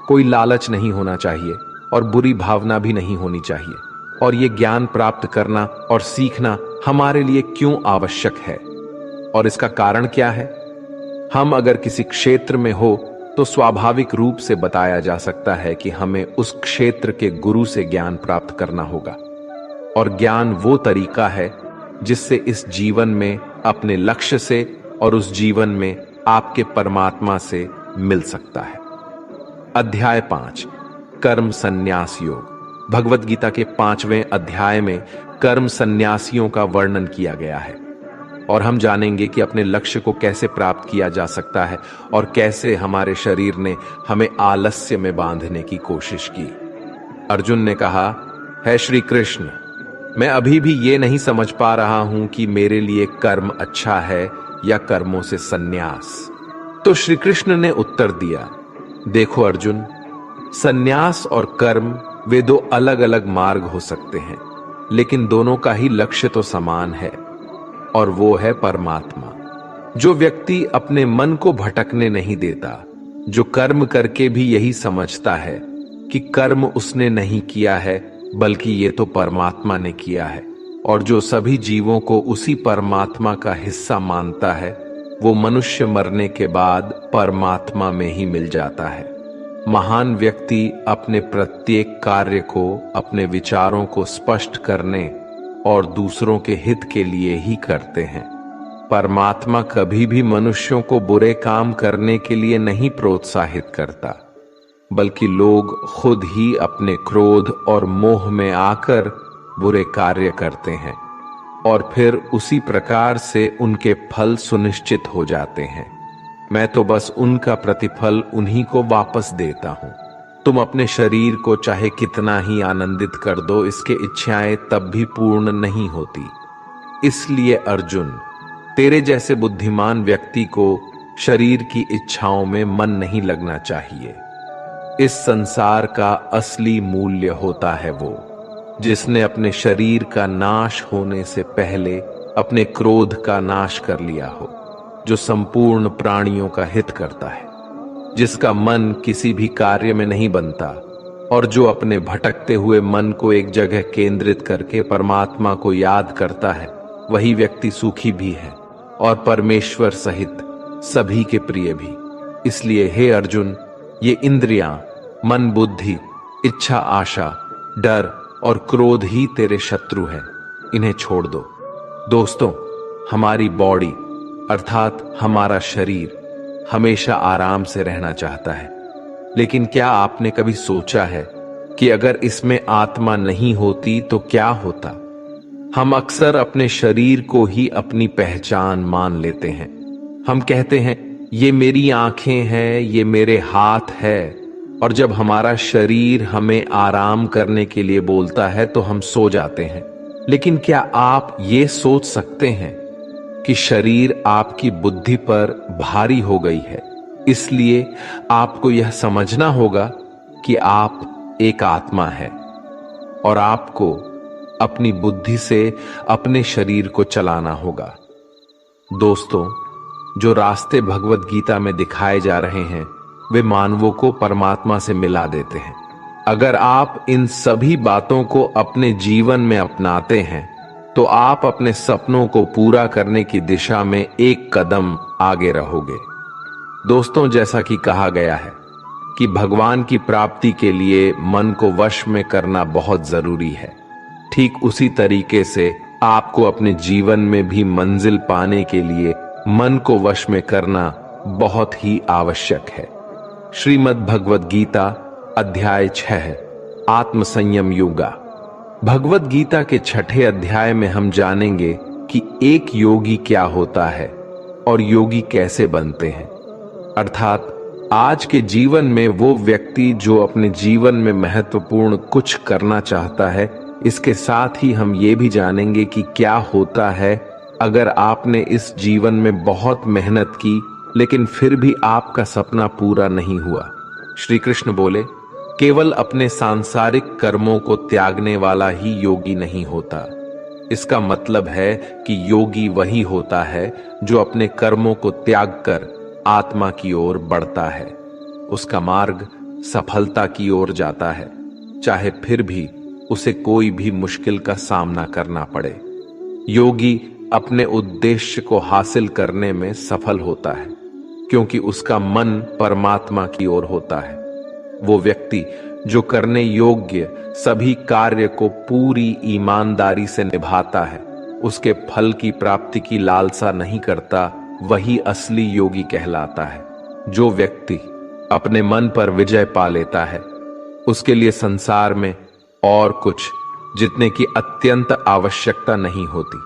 कोई लालच नहीं होना चाहिए और बुरी भावना भी नहीं होनी चाहिए। और ये ज्ञान प्राप्त करना और सीखना हमारे लिए क्यों आवश्यक है और इसका कारण क्या है? हम अगर किसी क्षेत्र में हो तो स्वाभाविक रूप से बताया जा सकता है कि हमें उस क्षेत्र के गुरु से ज्ञान प्राप्त करना होगा। और ज्ञान वो तरीका है जिससे इस जीवन में अपने लक्ष्य से और उस जीवन में आपके परमात्मा से मिल सकता है। अध्याय 5, कर्म संन्यास योग। भगवत गीता के 5वें अध्याय में कर्म संन्यासियों का वर्णन किया गया है और हम जानेंगे कि अपने लक्ष्य को कैसे प्राप्त किया जा सकता है और कैसे हमारे शरीर ने हमें आलस्य में बांधने की कोशिश की। अर्जुन ने कहा, है श्री कृष्ण, मैं अभी भी ये नहीं समझ पा रहा हूं कि मेरे लिए कर्म अच्छा है या कर्मों से संन्यास। तो श्री कृष्ण ने उत्तर दिया, देखो अर्जुन, संन्यास और कर्म वे दो अलग अलग मार्ग हो सकते हैं, लेकिन दोनों का ही लक्ष्य तो समान है और वो है परमात्मा। जो व्यक्ति अपने मन को भटकने नहीं देता, जो कर्म करके भी यही समझता है कि कर्म उसने नहीं किया है बल्कि ये तो परमात्मा ने किया है, और जो सभी जीवों को उसी परमात्मा का हिस्सा मानता है, वो मनुष्य मरने के बाद परमात्मा में ही मिल जाता है। महान व्यक्ति अपने प्रत्येक कार्य को, अपने विचारों को स्पष्ट करने और दूसरों के हित के लिए ही करते हैं। परमात्मा कभी भी मनुष्यों को बुरे काम करने के लिए नहीं प्रोत्साहित करता, बल्कि लोग खुद ही अपने क्रोध और मोह में आकर बुरे कार्य करते हैं और फिर उसी प्रकार से उनके फल सुनिश्चित हो जाते हैं। मैं तो बस उनका प्रतिफल उन्हीं को वापस देता हूं। तुम अपने शरीर को चाहे कितना ही आनंदित कर दो, इसके इच्छाएं तब भी पूर्ण नहीं होती। इसलिए अर्जुन, तेरे जैसे बुद्धिमान व्यक्ति को शरीर की इच्छाओं में मन नहीं लगना चाहिए। इस संसार का असली मूल्य होता है वो जिसने अपने शरीर का नाश होने से पहले अपने क्रोध का नाश कर लिया हो, जो संपूर्ण प्राणियों का हित करता है, जिसका मन किसी भी कार्य में नहीं बनता और जो अपने भटकते हुए मन को एक जगह केंद्रित करके परमात्मा को याद करता है, वही व्यक्ति सुखी भी है और परमेश्वर सहित सभी के प्रिय भी। इसलिए हे अर्जुन, ये इंद्रियां, मन, बुद्धि, इच्छा, आशा, डर और क्रोध ही तेरे शत्रु हैं, इन्हें छोड़ दो। दोस्तों, हमारी बॉडी अर्थात हमारा शरीर हमेशा आराम से रहना चाहता है, लेकिन क्या आपने कभी सोचा है कि अगर इसमें आत्मा नहीं होती तो क्या होता? हम अक्सर अपने शरीर को ही अपनी पहचान मान लेते हैं। हम कहते हैं ये मेरी आंखें हैं, ये मेरे हाथ है, और जब हमारा शरीर हमें आराम करने के लिए बोलता है तो हम सो जाते हैं। लेकिन क्या आप ये सोच सकते हैं कि शरीर आपकी बुद्धि पर भारी हो गई है, इसलिए आपको यह समझना होगा कि आप एक आत्मा है और आपको अपनी बुद्धि से अपने शरीर को चलाना होगा। दोस्तों, जो रास्ते भगवत गीता में दिखाए जा रहे हैं वे मानवों को परमात्मा से मिला देते हैं। अगर आप इन सभी बातों को अपने जीवन में अपनाते हैं तो आप अपने सपनों को पूरा करने की दिशा में एक कदम आगे रहोगे। दोस्तों, जैसा कि कहा गया है कि भगवान की प्राप्ति के लिए मन को वश में करना बहुत जरूरी है, ठीक उसी तरीके से आपको अपने जीवन में भी मंजिल पाने के लिए मन को वश में करना बहुत ही आवश्यक है। श्रीमद् भगवत गीता अध्याय 6, आत्म संयम योगा। भगवत गीता के 6ठे अध्याय में हम जानेंगे कि एक योगी क्या होता है और योगी कैसे बनते हैं। अर्थात आज के जीवन में वो व्यक्ति जो अपने जीवन में महत्वपूर्ण कुछ करना चाहता है, इसके साथ ही हम ये भी जानेंगे कि क्या होता है अगर आपने इस जीवन में बहुत मेहनत की लेकिन फिर भी आपका सपना पूरा नहीं हुआ। श्री कृष्ण बोले, केवल अपने सांसारिक कर्मों को त्यागने वाला ही योगी नहीं होता। इसका मतलब है कि योगी वही होता है जो अपने कर्मों को त्याग कर आत्मा की ओर बढ़ता है। उसका मार्ग सफलता की ओर जाता है, चाहे फिर भी उसे कोई भी मुश्किल का सामना करना पड़े। योगी अपने उद्देश्य को हासिल करने में सफल होता है, क्योंकि उसका मन परमात्मा की ओर होता है। वो व्यक्ति जो करने योग्य सभी कार्य को पूरी ईमानदारी से निभाता है, उसके फल की प्राप्ति की लालसा नहीं करता, वही असली योगी कहलाता है। जो व्यक्ति अपने मन पर विजय पा लेता है, उसके लिए संसार में और कुछ जितने की अत्यंत आवश्यकता नहीं होती,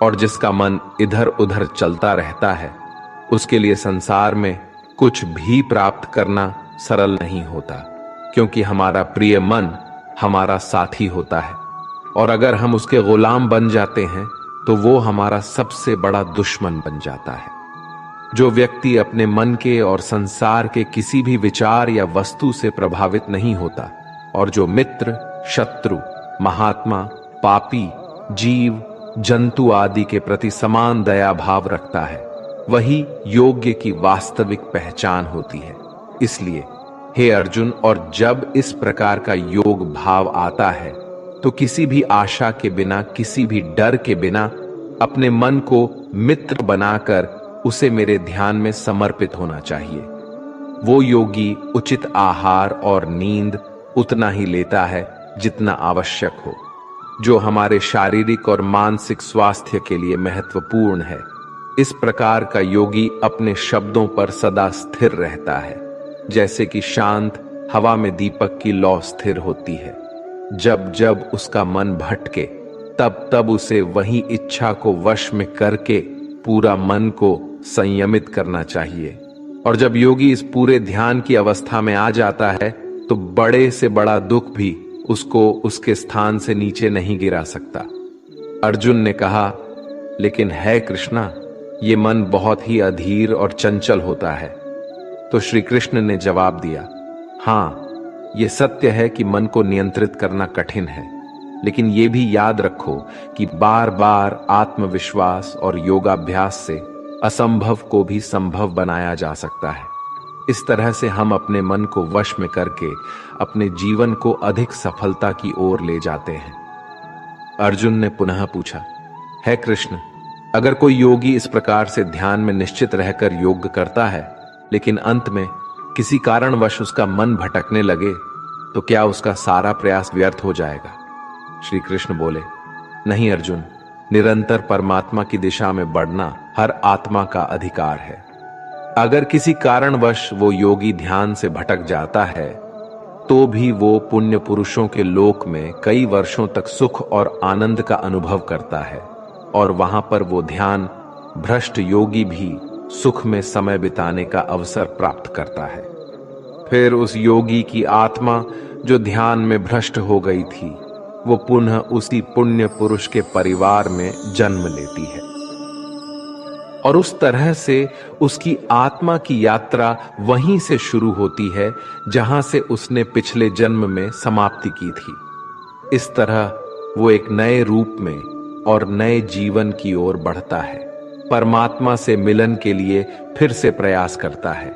और जिसका मन इधर उधर चलता रहता है, उसके लिए संसार में कुछ भी प्राप्त करना सरल नहीं होता, क्योंकि हमारा प्रिय मन हमारा साथी होता है, और अगर हम उसके गुलाम बन जाते हैं तो वो हमारा सबसे बड़ा दुश्मन बन जाता है। जो व्यक्ति अपने मन के और संसार के किसी भी विचार या वस्तु से प्रभावित नहीं होता, और जो मित्र, शत्रु, महात्मा, पापी, जीव, जंतु आदि के प्रति समान दया भाव रखता है, वही योग्य की वास्तविक पहचान होती है। इसलिए हे अर्जुन, और जब इस प्रकार का योग भाव आता है तो किसी भी आशा के बिना, किसी भी डर के बिना अपने मन को मित्र बनाकर उसे मेरे ध्यान में समर्पित होना चाहिए। वो योगी उचित आहार और नींद उतना ही लेता है जितना आवश्यक हो, जो हमारे शारीरिक और मानसिक स्वास्थ्य के लिए महत्वपूर्ण है। इस प्रकार का योगी अपने शब्दों पर सदा स्थिर रहता है, जैसे कि शांत हवा में दीपक की लौ स्थिर होती है। जब जब उसका मन भटके, तब तब उसे वही इच्छा को वश में करके पूरा मन को संयमित करना चाहिए। और जब योगी इस पूरे ध्यान की अवस्था में आ जाता है, तो बड़े से बड़ा दुख भी उसको उसके स्थान से नीचे नहीं गिरा सकता। अर्जुन ने कहा, लेकिन है कृष्णा, ये मन बहुत ही अधीर और चंचल होता है। तो श्री कृष्ण ने जवाब दिया, हाँ, ये सत्य है कि मन को नियंत्रित करना कठिन है, लेकिन ये भी याद रखो कि बार बार आत्मविश्वास और योगाभ्यास से असंभव को भी संभव बनाया जा सकता है। इस तरह से हम अपने मन को वश में करके अपने जीवन को अधिक सफलता की ओर ले जाते हैं। अर्जुन ने पुनः पूछा, है कृष्ण, अगर कोई योगी इस प्रकार से ध्यान में निश्चित रहकर योग करता है, लेकिन अंत में किसी कारणवश उसका मन भटकने लगे, तो क्या उसका सारा प्रयास व्यर्थ हो जाएगा? श्री कृष्ण बोले, नहीं अर्जुन, निरंतर परमात्मा की दिशा में बढ़ना हर आत्मा का अधिकार है। अगर किसी कारणवश वो योगी ध्यान से भटक जाता है, तो भी वो पुण्य पुरुषों के लोक में कई वर्षों तक सुख और आनंद का अनुभव करता है, और वहां पर वो ध्यान भ्रष्ट योगी भी सुख में समय बिताने का अवसर प्राप्त करता है। फिर उस योगी की आत्मा जो ध्यान में भ्रष्ट हो गई थी, वो पुनः उसी पुण्य पुरुष के परिवार में जन्म लेती है, और उस तरह से उसकी आत्मा की यात्रा वहीं से शुरू होती है जहां से उसने पिछले जन्म में समाप्ति की थी। इस तरह वो एक नए रूप में और नए जीवन की ओर बढ़ता है, परमात्मा से मिलन के लिए फिर से प्रयास करता है।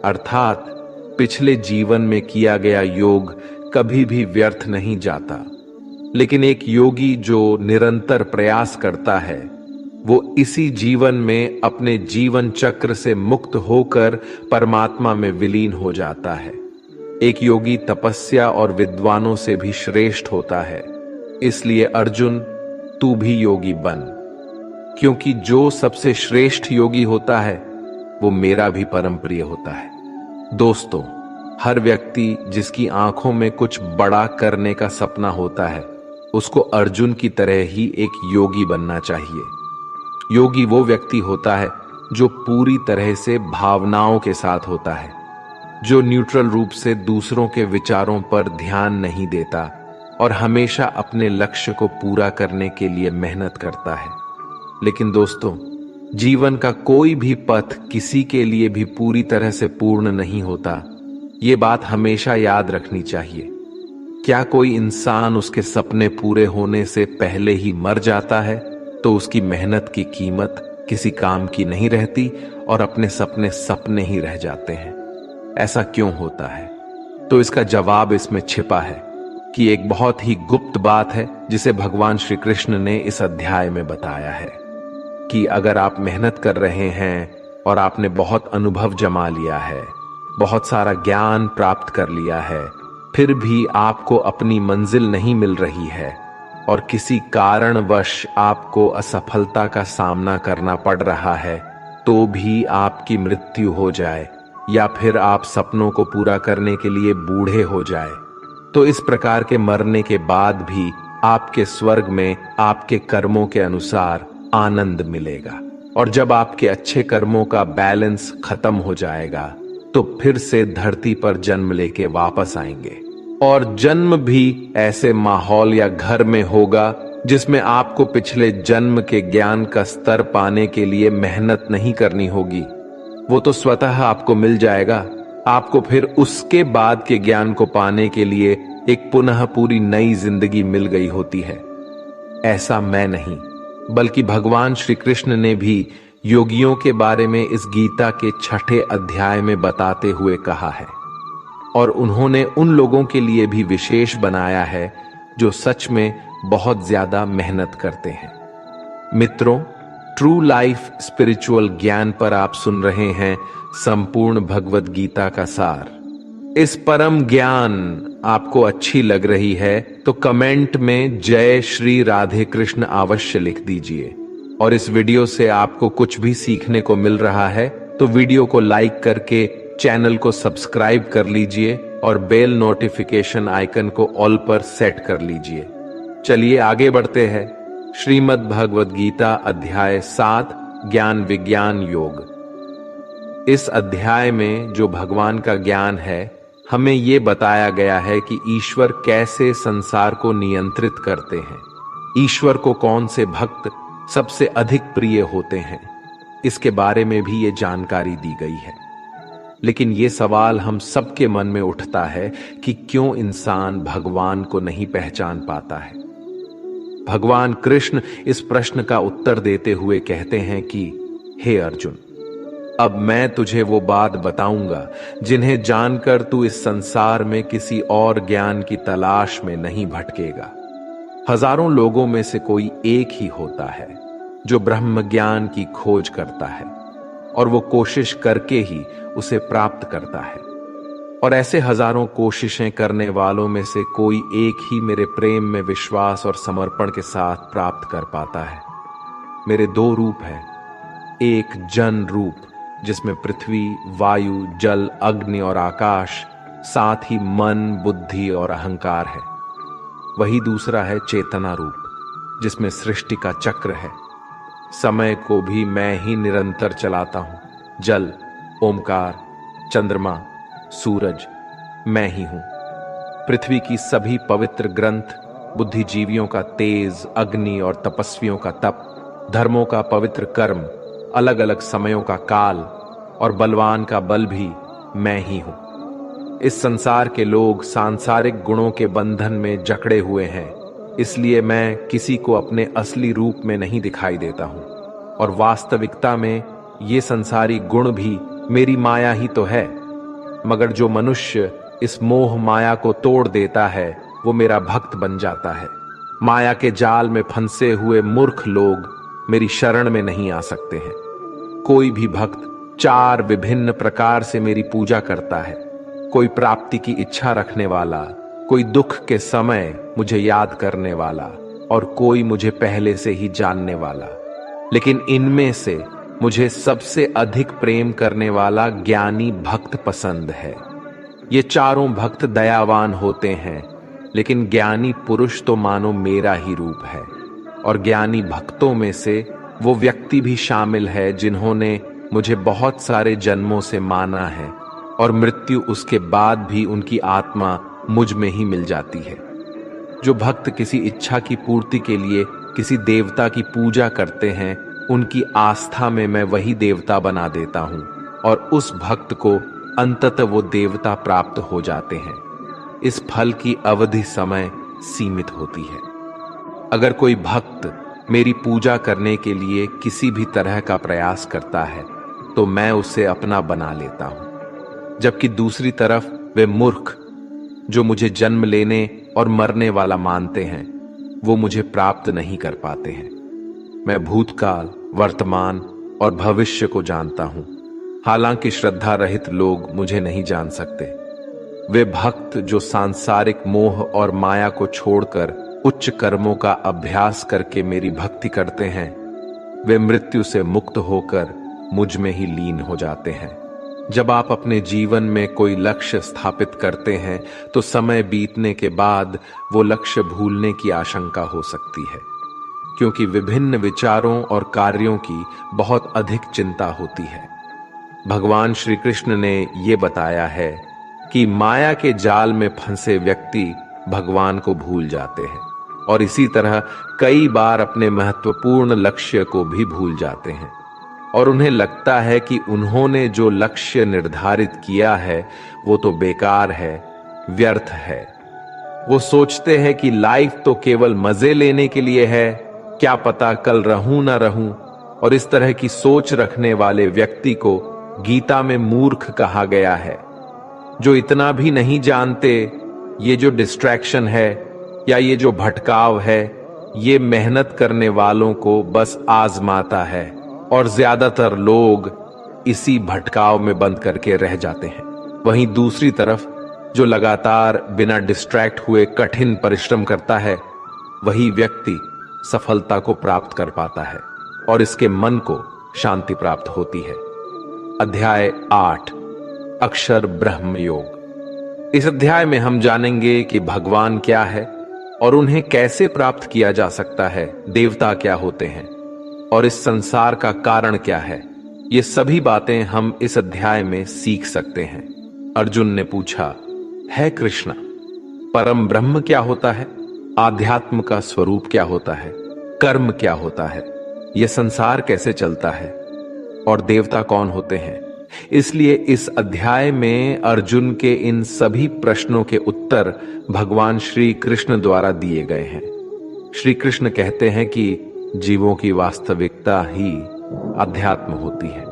अर्थात पिछले जीवन में किया गया योग कभी भी व्यर्थ नहीं जाता, लेकिन एक योगी जो निरंतर प्रयास करता है, वो इसी जीवन में अपने जीवन चक्र से मुक्त होकर परमात्मा में विलीन हो जाता है। एक योगी तपस्या और विद्वानों से भी श्रेष्ठ होता है। इसलिए अर्जुन, तू भी योगी बन, क्योंकि जो सबसे श्रेष्ठ योगी होता है वो मेरा भी परम प्रिय होता है। दोस्तों, हर व्यक्ति जिसकी आंखों में कुछ बड़ा करने का सपना होता है, उसको अर्जुन की तरह ही एक योगी बनना चाहिए। योगी वो व्यक्ति होता है जो पूरी तरह से भावनाओं के साथ होता है, जो न्यूट्रल रूप से दूसरों के विचारों पर ध्यान नहीं देता और हमेशा अपने लक्ष्य को पूरा करने के लिए मेहनत करता है। लेकिन दोस्तों, जीवन का कोई भी पथ किसी के लिए भी पूरी तरह से पूर्ण नहीं होता, ये बात हमेशा याद रखनी चाहिए। क्या कोई इंसान उसके सपने पूरे होने से पहले ही मर जाता है तो उसकी मेहनत की कीमत किसी काम की नहीं रहती और अपने सपने सपने ही रह जाते हैं? ऐसा क्यों होता है? तो इसका जवाब इसमें छिपा है कि एक बहुत ही गुप्त बात है जिसे भगवान श्री कृष्ण ने इस अध्याय में बताया है कि अगर आप मेहनत कर रहे हैं और आपने बहुत अनुभव जमा लिया है, बहुत सारा ज्ञान प्राप्त कर लिया है, फिर भी आपको अपनी मंजिल नहीं मिल रही है और किसी कारणवश आपको असफलता का सामना करना पड़ रहा है, तो भी आपकी मृत्यु हो जाए या फिर आप सपनों को पूरा करने के लिए बूढ़े हो जाए, तो इस प्रकार के मरने के बाद भी आपके स्वर्ग में आपके कर्मों के अनुसार आनंद मिलेगा। और जब आपके अच्छे कर्मों का बैलेंस खत्म हो जाएगा तो फिर से धरती पर जन्म लेके वापस आएंगे। और जन्म भी ऐसे माहौल या घर में होगा जिसमें आपको पिछले जन्म के ज्ञान का स्तर पाने के लिए मेहनत नहीं करनी होगी, वो तो स्वतः आपको मिल जाएगा। आपको फिर उसके बाद के ज्ञान को पाने के लिए एक पुनः पूरी नई जिंदगी मिल गई होती है। ऐसा मैं नहीं, बल्कि भगवान श्री कृष्ण ने भी योगियों के बारे में इस गीता के 6ठे अध्याय में बताते हुए कहा है, और उन्होंने उन लोगों के लिए भी विशेष बनाया है जो सच में बहुत ज्यादा मेहनत करते हैं। मित्रों, ट्रू लाइफ स्पिरिचुअल ज्ञान पर आप सुन रहे हैं संपूर्ण भगवत गीता का सार। इस परम ज्ञान आपको अच्छी लग रही है तो कमेंट में जय श्री राधे कृष्ण अवश्य लिख दीजिए। और इस वीडियो से आपको कुछ भी सीखने को मिल रहा है तो वीडियो को लाइक करके चैनल को सब्सक्राइब कर लीजिए और बेल नोटिफिकेशन आइकन को ऑल पर सेट कर लीजिए। चलिए आगे बढ़ते हैं। श्रीमद् भगवद गीता अध्याय 7 ज्ञान विज्ञान योग। इस अध्याय में जो भगवान का ज्ञान है, हमें यह बताया गया है कि ईश्वर कैसे संसार को नियंत्रित करते हैं, ईश्वर को कौन से भक्त सबसे अधिक प्रिय होते हैं, इसके बारे में भी ये जानकारी दी गई है। लेकिन ये सवाल हम सबके मन में उठता है कि क्यों इंसान भगवान को नहीं पहचान पाता है। भगवान कृष्ण इस प्रश्न का उत्तर देते हुए कहते हैं कि हे अर्जुन, अब मैं तुझे वो बात बताऊंगा जिन्हें जानकर तू इस संसार में किसी और ज्ञान की तलाश में नहीं भटकेगा। हजारों लोगों में से कोई एक ही होता है जो ब्रह्म ज्ञान की खोज करता है और वो कोशिश करके ही उसे प्राप्त करता है। और ऐसे हजारों कोशिशें करने वालों में से कोई एक ही मेरे प्रेम में विश्वास और समर्पण के साथ प्राप्त कर पाता है। मेरे 2 रूप हैं, एक जन रूप जिसमें पृथ्वी, वायु, जल, अग्नि और आकाश, साथ ही मन, बुद्धि और अहंकार है। वही दूसरा है चेतना रूप जिसमें सृष्टि का चक्र है। समय को भी मैं ही निरंतर चलाता हूं। जल, ओमकार, चंद्रमा, सूरज मैं ही हूं। पृथ्वी की सभी पवित्र ग्रंथ, बुद्धिजीवियों का तेज, अग्नि और तपस्वियों का तप, धर्मों का पवित्र कर्म, अलग अलग समयों का काल और बलवान का बल भी मैं ही हूं। इस संसार के लोग सांसारिक गुणों के बंधन में जकड़े हुए हैं, इसलिए मैं किसी को अपने असली रूप में नहीं दिखाई देता हूं। और वास्तविकता में ये संसारी गुण भी मेरी माया ही तो है। मगर जो मनुष्य इस मोह माया को तोड़ देता है वो मेरा भक्त बन जाता है। माया के जाल में फंसे हुए मूर्ख लोग मेरी शरण में नहीं आ सकते हैं। कोई भी भक्त 4 विभिन्न प्रकार से मेरी पूजा करता है। कोई प्राप्ति की इच्छा रखने वाला, कोई दुख के समय मुझे याद करने वाला और कोई मुझे पहले से ही जानने वाला। लेकिन इनमें से मुझे सबसे अधिक प्रेम करने वाला ज्ञानी भक्त पसंद है। ये चारों भक्त दयावान होते हैं, लेकिन ज्ञानी पुरुष तो मानो मेरा ही रूप है। और ज्ञानी भक्तों में से वो व्यक्ति भी शामिल है जिन्होंने मुझे बहुत सारे जन्मों से माना है और मृत्यु उसके बाद भी उनकी आत्मा मुझ में ही मिल जाती है। जो भक्त किसी इच्छा की पूर्ति के लिए किसी देवता की पूजा करते हैं, उनकी आस्था में मैं वही देवता बना देता हूं और उस भक्त को अंततः वो देवता प्राप्त हो जाते हैं। इस फल की अवधि समय सीमित होती है। अगर कोई भक्त मेरी पूजा करने के लिए किसी भी तरह का प्रयास करता है तो मैं उसे अपना बना लेता हूं, जबकि दूसरी तरफ वे मूर्ख जो मुझे जन्म लेने और मरने वाला मानते हैं वो मुझे प्राप्त नहीं कर पाते हैं। मैं भूतकाल, वर्तमान और भविष्य को जानता हूं, हालांकि श्रद्धा रहित लोग मुझे नहीं जान सकते। वे भक्त जो सांसारिक मोह और माया को छोड़कर उच्च कर्मों का अभ्यास करके मेरी भक्ति करते हैं, वे मृत्यु से मुक्त होकर मुझ में ही लीन हो जाते हैं। जब आप अपने जीवन में कोई लक्ष्य स्थापित करते हैं तो समय बीतने के बाद वो लक्ष्य भूलने की आशंका हो सकती है, क्योंकि विभिन्न विचारों और कार्यों की बहुत अधिक चिंता होती है। भगवान श्री कृष्ण ने ये बताया है कि माया के जाल में फंसे व्यक्ति भगवान को भूल जाते हैं और इसी तरह कई बार अपने महत्वपूर्ण लक्ष्य को भी भूल जाते हैं और उन्हें लगता है कि उन्होंने जो लक्ष्य निर्धारित किया है वो तो बेकार है, व्यर्थ है। वो सोचते हैं कि लाइफ तो केवल मजे लेने के लिए है, क्या पता कल रहूं ना रहूं, और इस तरह की सोच रखने वाले व्यक्ति को गीता में मूर्ख कहा गया है, जो इतना भी नहीं जानते ये जो डिस्ट्रैक्शन है या ये जो भटकाव है ये मेहनत करने वालों को बस आजमाता है और ज्यादातर लोग इसी भटकाव में बंद करके रह जाते हैं। वहीं दूसरी तरफ जो लगातार बिना डिस्ट्रैक्ट हुए कठिन परिश्रम करता है वही व्यक्ति सफलता को प्राप्त कर पाता है और इसके मन को शांति प्राप्त होती है। अध्याय 8 अक्षर ब्रह्म योग। इस अध्याय में हम जानेंगे कि भगवान क्या है और उन्हें कैसे प्राप्त किया जा सकता है, देवता क्या होते हैं और इस संसार का कारण क्या है। ये सभी बातें हम इस अध्याय में सीख सकते हैं। अर्जुन ने पूछा, है कृष्णा, परम ब्रह्म क्या होता है, आध्यात्म का स्वरूप क्या होता है, कर्म क्या होता है, यह संसार कैसे चलता है और देवता कौन होते हैं। इसलिए इस अध्याय में अर्जुन के इन सभी प्रश्नों के उत्तर भगवान श्री कृष्ण द्वारा दिए गए हैं। श्री कृष्ण कहते हैं कि जीवों की वास्तविकता ही अध्यात्म होती है।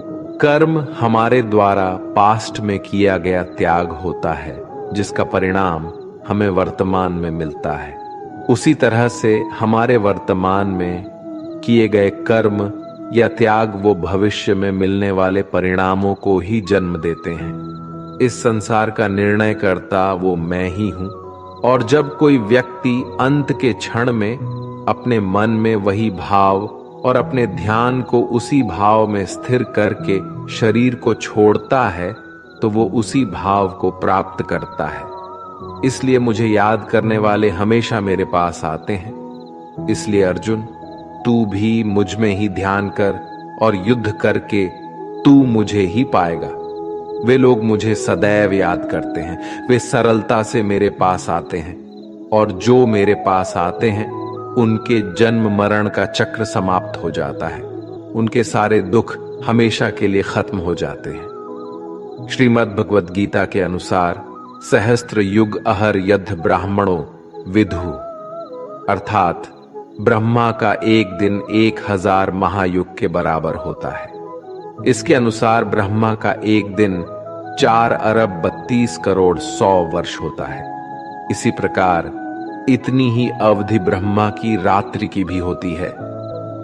कर्म हमारे द्वारा पास्ट में किया गया त्याग होता है जिसका परिणाम हमें वर्तमान में मिलता है। उसी तरह से हमारे वर्तमान में किए गए कर्म या त्याग वो भविष्य में मिलने वाले परिणामों को ही जन्म देते हैं। इस संसार का निर्णय करता वो मैं ही हूं और जब कोई व्यक्ति अंत के क्षण में अपने मन में वही भाव और अपने ध्यान को उसी भाव में स्थिर करके शरीर को छोड़ता है तो वो उसी भाव को प्राप्त करता है। इसलिए मुझे याद करने वाले हमेशा मेरे पास आते हैं। इसलिए अर्जुन, तू भी मुझ में ही ध्यान कर और युद्ध करके तू मुझे ही पाएगा। वे लोग मुझे सदैव याद करते हैं, वे सरलता से मेरे पास आते हैं और जो मेरे पास आते हैं उनके जन्म मरण का चक्र समाप्त हो जाता है, उनके सारे दुख हमेशा के लिए खत्म हो जाते हैं। श्रीमद् भगवद गीता के अनुसार सहस्त्र युग अहर यद्ध ब्राह्मणों विदु, अर्थात ब्रह्मा का एक दिन 1000 महायुग के बराबर होता है। इसके अनुसार ब्रह्मा का एक दिन 4 अरब 32 करोड़ 100 वर्ष होता है। इसी प्रकार इतनी ही अवधि ब्रह्मा की रात्रि की भी होती है।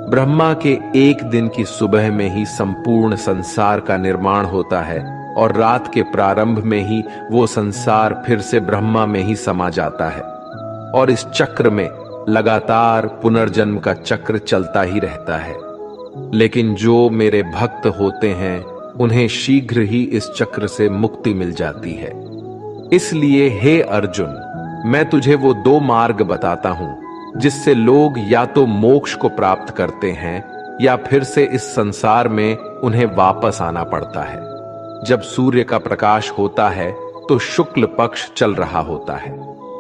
ब्रह्मा के एक दिन की सुबह में ही संपूर्ण संसार का निर्माण होता है और रात के प्रारंभ में ही वो संसार फिर से ब्रह्मा में ही समा जाता है और इस चक्र में लगातार पुनर्जन्म का चक्र चलता ही रहता है। लेकिन जो मेरे भक्त होते हैं उन्हें शीघ्र ही इस चक्र से मुक्ति मिल जाती है। इसलिए हे अर्जुन, मैं तुझे वो 2 मार्ग बताता हूं जिससे लोग या तो मोक्ष को प्राप्त करते हैं या फिर से इस संसार में उन्हें वापस आना पड़ता है। जब सूर्य का प्रकाश होता है तो शुक्ल पक्ष चल रहा होता है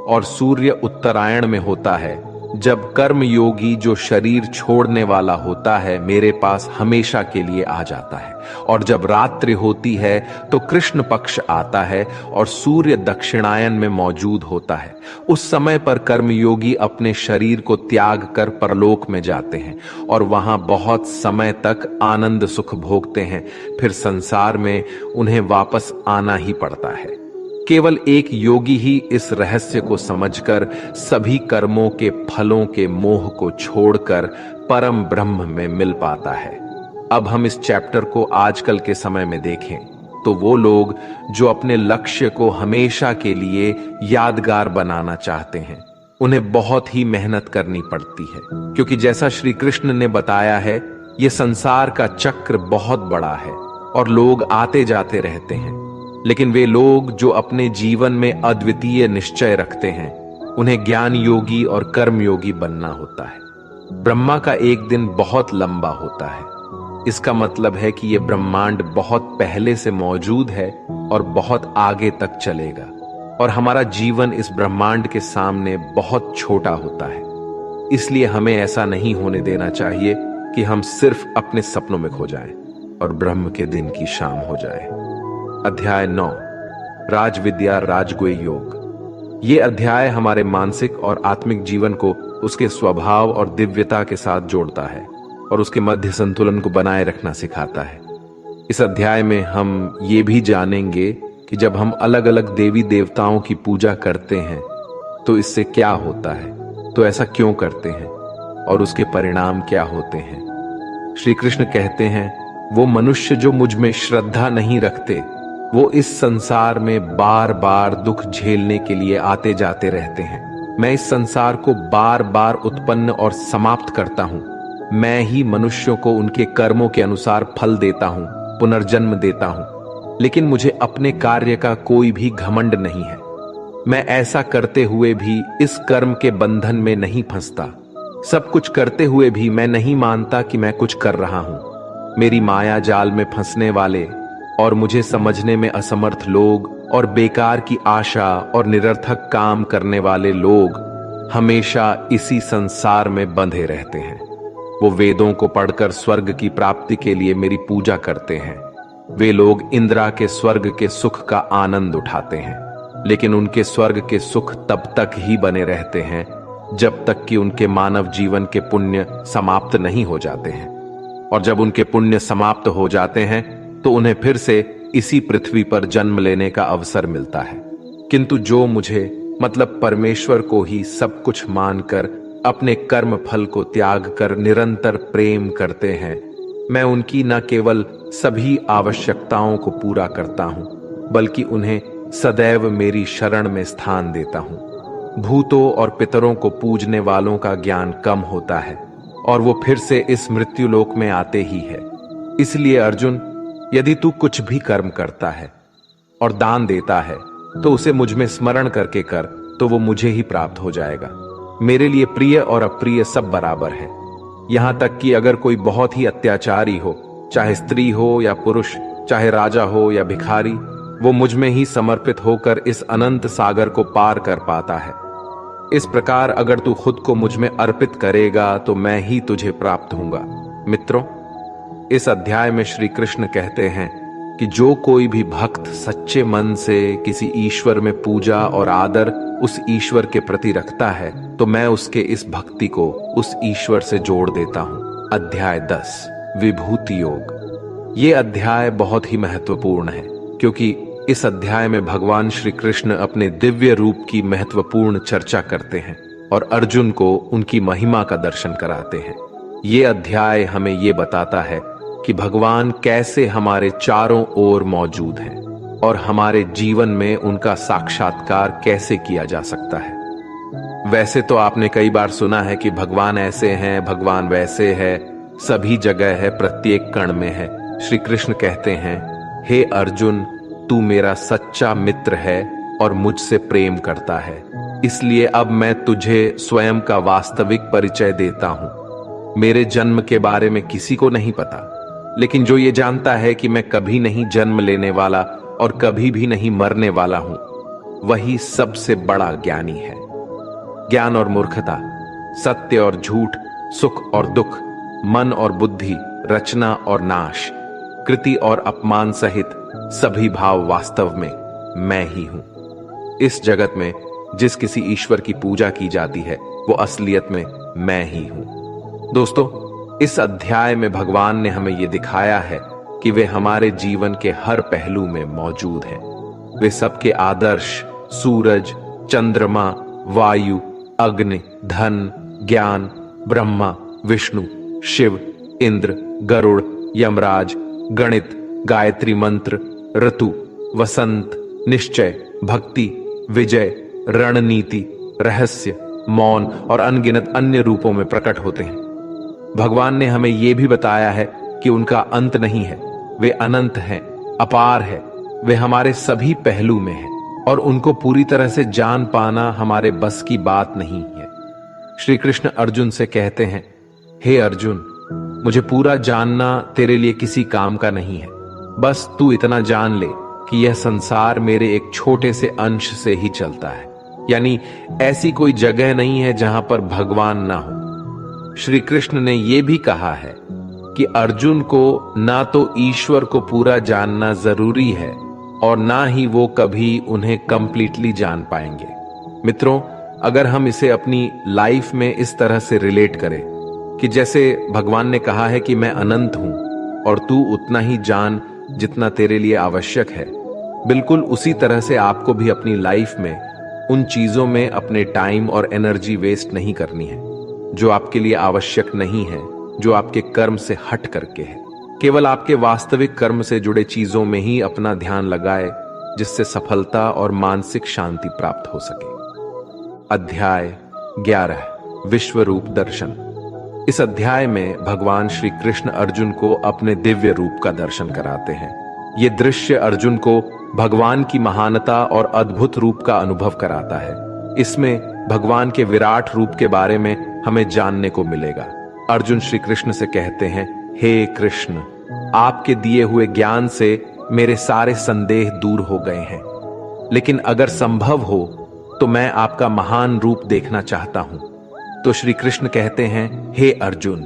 और सूर्य उत्तरायण में होता है जब कर्म योगी जो शरीर छोड़ने वाला होता है मेरे पास हमेशा के लिए आ जाता है, और जब रात्रि होती है तो कृष्ण पक्ष आता है और सूर्य दक्षिणायन में मौजूद होता है। उस समय पर कर्मयोगी अपने शरीर को त्याग कर परलोक में जाते हैं और वहां बहुत समय तक आनंद सुख भोगते हैं। फिर संसार में उन्हें वापस आना ही पड़ता है। केवल एक योगी ही इस रहस्य को समझकर सभी कर्मों के फलों के मोह को छोड़कर परम ब्रह्म में मिल पाता है। अब हम इस चैप्टर को आजकल के समय में देखें तो वो लोग जो अपने लक्ष्य को हमेशा के लिए यादगार बनाना चाहते हैं उन्हें बहुत ही मेहनत करनी पड़ती है, क्योंकि जैसा श्री कृष्ण ने बताया है ये संसार का चक्र बहुत बड़ा है और लोग आते जाते रहते हैं। लेकिन वे लोग जो अपने जीवन में अद्वितीय निश्चय रखते हैं उन्हें ज्ञान योगी और कर्म योगी बनना होता है। ब्रह्मा का एक दिन बहुत लंबा होता है। इसका मतलब है कि यह ब्रह्मांड बहुत पहले से मौजूद है और बहुत आगे तक चलेगा, और हमारा जीवन इस ब्रह्मांड के सामने बहुत छोटा होता है। इसलिए हमें ऐसा नहीं होने देना चाहिए कि हम सिर्फ अपने सपनों में खो जाएं और ब्रह्म के दिन की शाम हो जाए। अध्याय 9 राजविद्या राजगुह्य योग। ये अध्याय हमारे मानसिक और आत्मिक जीवन को उसके स्वभाव और दिव्यता के साथ जोड़ता है और उसके मध्य संतुलन को बनाए रखना सिखाता है। इस अध्याय में हम ये भी जानेंगे कि जब हम अलग अलग देवी देवताओं की पूजा करते हैं तो इससे क्या होता है, तो ऐसा क्यों करते हैं और उसके परिणाम क्या होते हैं। श्री कृष्ण कहते हैं वो मनुष्य जो मुझ में श्रद्धा नहीं रखते वो इस संसार में बार बार दुख झेलने के लिए आते जाते रहते हैं। मैं इस संसार को बार बार उत्पन्न और समाप्त करता हूं। मैं ही मनुष्यों को उनके कर्मों के अनुसार फल देता हूं, पुनर्जन्म देता हूं। लेकिन मुझे अपने कार्य का कोई भी घमंड नहीं है। मैं ऐसा करते हुए भी इस कर्म के बंधन में नहीं फंसता। सब कुछ करते हुए भी मैं नहीं मानता कि मैं कुछ कर रहा हूं। मेरी माया जाल में फंसने वाले और मुझे समझने में असमर्थ लोग और बेकार की आशा और निरर्थक काम करने वाले लोग हमेशा इसी संसार में बंधे रहते हैं। वो वेदों को पढ़कर स्वर्ग की प्राप्ति के लिए मेरी पूजा करते हैं। वे लोग इंद्रा के स्वर्ग के सुख का आनंद उठाते हैं, लेकिन उनके स्वर्ग के सुख तब तक ही बने रहते हैं जब तक कि उनके मानव जीवन के पुण्य समाप्त नहीं हो जाते हैं। और जब उनके पुण्य समाप्त हो जाते हैं तो उन्हें फिर से इसी पृथ्वी पर जन्म लेने का अवसर मिलता है। किंतु जो मुझे मतलब परमेश्वर को ही सब कुछ मानकर अपने कर्म फल को त्याग कर निरंतर प्रेम करते हैं, मैं उनकी न केवल सभी आवश्यकताओं को पूरा करता हूं बल्कि उन्हें सदैव मेरी शरण में स्थान देता हूं। भूतों और पितरों को पूजने वालों का ज्ञान कम होता है और वो फिर से इस मृत्युलोक में आते ही है। इसलिए अर्जुन, यदि तू कुछ भी कर्म करता है और दान देता है तो उसे मुझ में स्मरण करके कर, तो वो मुझे ही प्राप्त हो जाएगा। मेरे लिए प्रिय और अप्रिय सब बराबर है। यहां तक कि अगर कोई बहुत ही अत्याचारी हो, चाहे स्त्री हो या पुरुष, चाहे राजा हो या भिखारी, वो मुझ में ही समर्पित होकर इस अनंत सागर को पार कर पाता है। इस प्रकार अगर तू खुद को मुझ में अर्पित करेगा तो मैं ही तुझे प्राप्त होऊंगा। मित्रों, इस अध्याय में श्री कृष्ण कहते हैं कि जो कोई भी भक्त सच्चे मन से किसी ईश्वर में पूजा और आदर उस ईश्वर के प्रति रखता है तो मैं उसके इस भक्ति को उस ईश्वर से जोड़ देता हूं। अध्याय 10 विभूति योग। ये अध्याय बहुत ही महत्वपूर्ण है क्योंकि इस अध्याय में भगवान श्री कृष्ण अपने दिव्य रूप की महत्वपूर्ण चर्चा करते हैं और अर्जुन को उनकी महिमा का दर्शन कराते हैं। ये अध्याय हमें ये बताता है कि भगवान कैसे हमारे चारों ओर मौजूद हैं और हमारे जीवन में उनका साक्षात्कार कैसे किया जा सकता है। वैसे तो आपने कई बार सुना है कि भगवान ऐसे हैं, भगवान वैसे है, सभी जगह है, प्रत्येक कण में है। श्री कृष्ण कहते हैं, हे अर्जुन, तू मेरा सच्चा मित्र है और मुझसे प्रेम करता है, इसलिए अब मैं तुझे स्वयं का वास्तविक परिचय देता हूं। मेरे जन्म के बारे में किसी को नहीं पता, लेकिन जो ये जानता है कि मैं कभी नहीं जन्म लेने वाला और कभी भी नहीं मरने वाला हूं, वही सबसे बड़ा ज्ञानी है। ज्ञान और मूर्खता सत्य और झूठ, सुख और दुख, मन और बुद्धि, रचना और नाश, कृति और अपमान सहित सभी भाव वास्तव में मैं ही हूं। इस जगत में जिस किसी ईश्वर की पूजा की जाती है वो असलियत में मैं ही हूं। दोस्तों, इस अध्याय में भगवान ने हमें यह दिखाया है कि वे हमारे जीवन के हर पहलू में मौजूद हैं। वे सबके आदर्श, सूरज, चंद्रमा, वायु, अग्नि, धन, ज्ञान, ब्रह्मा, विष्णु, शिव, इंद्र, गरुड़, यमराज, गणित, गायत्री मंत्र, ऋतु, वसंत, निश्चय, भक्ति, विजय, रणनीति, रहस्य, मौन और अनगिनत अन्य रूपों में प्रकट होते हैं। भगवान ने हमें यह भी बताया है कि उनका अंत नहीं है, वे अनंत हैं, अपार है, वे हमारे सभी पहलू में हैं और उनको पूरी तरह से जान पाना हमारे बस की बात नहीं है। श्री कृष्ण अर्जुन से कहते हैं, हे अर्जुन, मुझे पूरा जानना तेरे लिए किसी काम का नहीं है। बस तू इतना जान ले कि यह संसार मेरे एक छोटे से अंश से ही चलता है, यानी ऐसी कोई जगह नहीं है जहां पर भगवान ना हो। श्री कृष्ण ने यह भी कहा है कि अर्जुन को ना तो ईश्वर को पूरा जानना जरूरी है और ना ही वो कभी उन्हें कंप्लीटली जान पाएंगे। मित्रों, अगर हम इसे अपनी लाइफ में इस तरह से रिलेट करें कि जैसे भगवान ने कहा है कि मैं अनंत हूं और तू उतना ही जान जितना तेरे लिए आवश्यक है, बिल्कुल उसी तरह से आपको भी अपनी लाइफ में उन चीजों में अपने टाइम और एनर्जी वेस्ट नहीं करनी है जो आपके लिए आवश्यक नहीं है, जो आपके कर्म से हट करके है। केवल आपके वास्तविक कर्म से जुड़े चीजों में ही अपना ध्यान लगाए, जिससे सफलता और मानसिक शांति प्राप्त हो सके। अध्याय 11, विश्व रूप दर्शन। इस अध्याय में भगवान श्री कृष्ण अर्जुन को अपने दिव्य रूप का दर्शन कराते हैं। ये दृश्य अर्जुन को भगवान की महानता और अद्भुत रूप का अनुभव कराता है। इसमें भगवान के विराट रूप के बारे में हमें जानने को मिलेगा। अर्जुन श्री कृष्ण से कहते हैं, हे कृष्ण, आपके दिए हुए ज्ञान से मेरे सारे संदेह दूर हो गए हैं, लेकिन अगर संभव हो तो मैं आपका महान रूप देखना चाहता हूं। तो श्री कृष्ण कहते हैं, हे अर्जुन,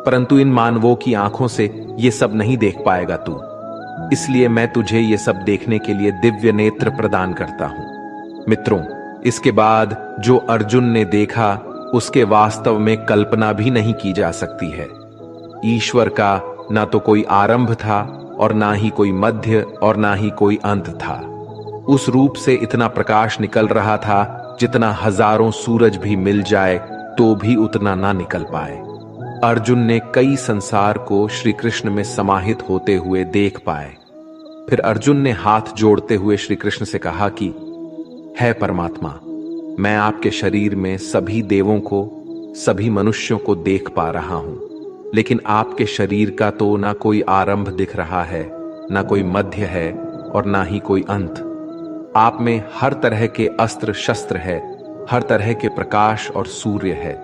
परंतु इन मानवों की आंखों से ये सब नहीं देख पाएगा तू, इसलिए मैं तुझे ये सब देखने के लिए दिव्य नेत्र प्रदान करता हूं। मित्रों, इसके बाद जो अर्जुन ने देखा उसके वास्तव में कल्पना भी नहीं की जा सकती है। ईश्वर का ना तो कोई आरंभ था और ना ही कोई मध्य और ना ही कोई अंत था। उस रूप से इतना प्रकाश निकल रहा था जितना हजारों सूरज भी मिल जाए तो भी उतना ना निकल पाए। अर्जुन ने कई संसार को श्री कृष्ण में समाहित होते हुए देख पाए। फिर अर्जुन ने हाथ जोड़ते हुए श्री कृष्ण से कहा कि है परमात्मा, मैं आपके शरीर में सभी देवों को, सभी मनुष्यों को देख पा रहा हूं, लेकिन आपके शरीर का तो ना कोई आरंभ दिख रहा है, ना कोई मध्य है और ना ही कोई अंत। आप में हर तरह के अस्त्र शस्त्र है, हर तरह के प्रकाश और सूर्य है।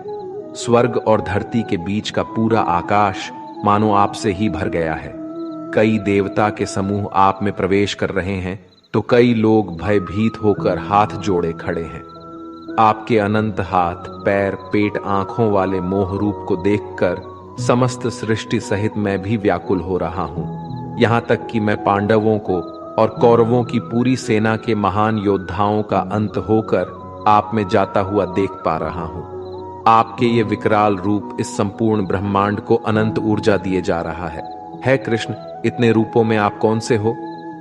स्वर्ग और धरती के बीच का पूरा आकाश मानो आपसे ही भर गया है। कई देवता के समूह आप में प्रवेश कर रहे हैं तो कई लोग भयभीत होकर हाथ जोड़े खड़े हैं। आपके अनंत हाथ, पैर, पेट, आंखों वाले मोह रूप को देखकर समस्त सृष्टि सहित मैं भी व्याकुल हो रहा हूं। यहां तक कि मैं पांडवों को और कौरवों की पूरी सेना के महान योद्धाओं का अंत होकर आप में जाता हुआ देख पा रहा हूं। आपके ये विकराल रूप इस संपूर्ण ब्रह्मांड को अनंत ऊर्जा दिए जा रहा है कृष्ण, इतने रूपों में आप कौन से हो?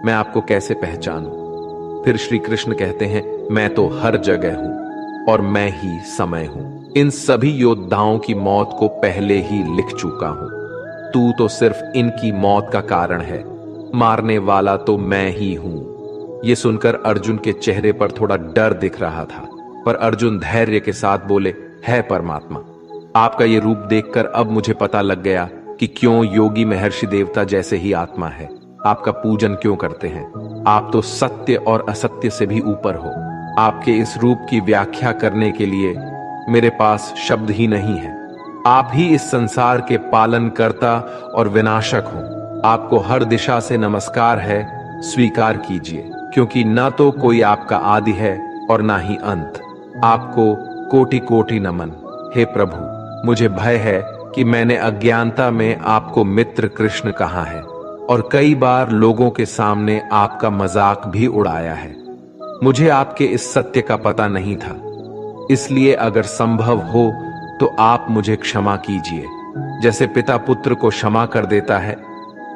मैं आपको कैसे पहचानूं? फिर श्री कृष्ण कहते हैं, मैं तो हर जगह हूं और मैं ही समय हूं। इन सभी योद्धाओं की मौत को पहले ही लिख चुका हूं। तू तो सिर्फ इनकी मौत का कारण है, मारने वाला तो मैं ही हूं। यह सुनकर अर्जुन के चेहरे पर थोड़ा डर दिख रहा था, पर अर्जुन धैर्य के साथ बोले, है परमात्मा, आपका ये रूप देखकर अब मुझे पता लग गया कि क्यों योगी महर्षि देवता जैसे ही आत्मा है आपका पूजन क्यों करते हैं। आप तो सत्य और असत्य से भी ऊपर हो। आपके इस रूप की व्याख्या करने के लिए मेरे पास शब्द ही नहीं है। आप ही इस संसार के पालनकर्ता और विनाशक हो। आपको हर दिशा से नमस्कार है, स्वीकार कीजिए, क्योंकि ना तो कोई आपका आदि है और ना ही अंत। आपको कोटि कोटि नमन। हे प्रभु, मुझे भय है कि मैंने अज्ञानता में आपको मित्र कृष्ण कहा है और कई बार लोगों के सामने आपका मजाक भी उड़ाया है। मुझे आपके इस सत्य का पता नहीं था, इसलिए अगर संभव हो तो आप मुझे क्षमा कीजिए। जैसे पिता पुत्र को क्षमा कर देता है,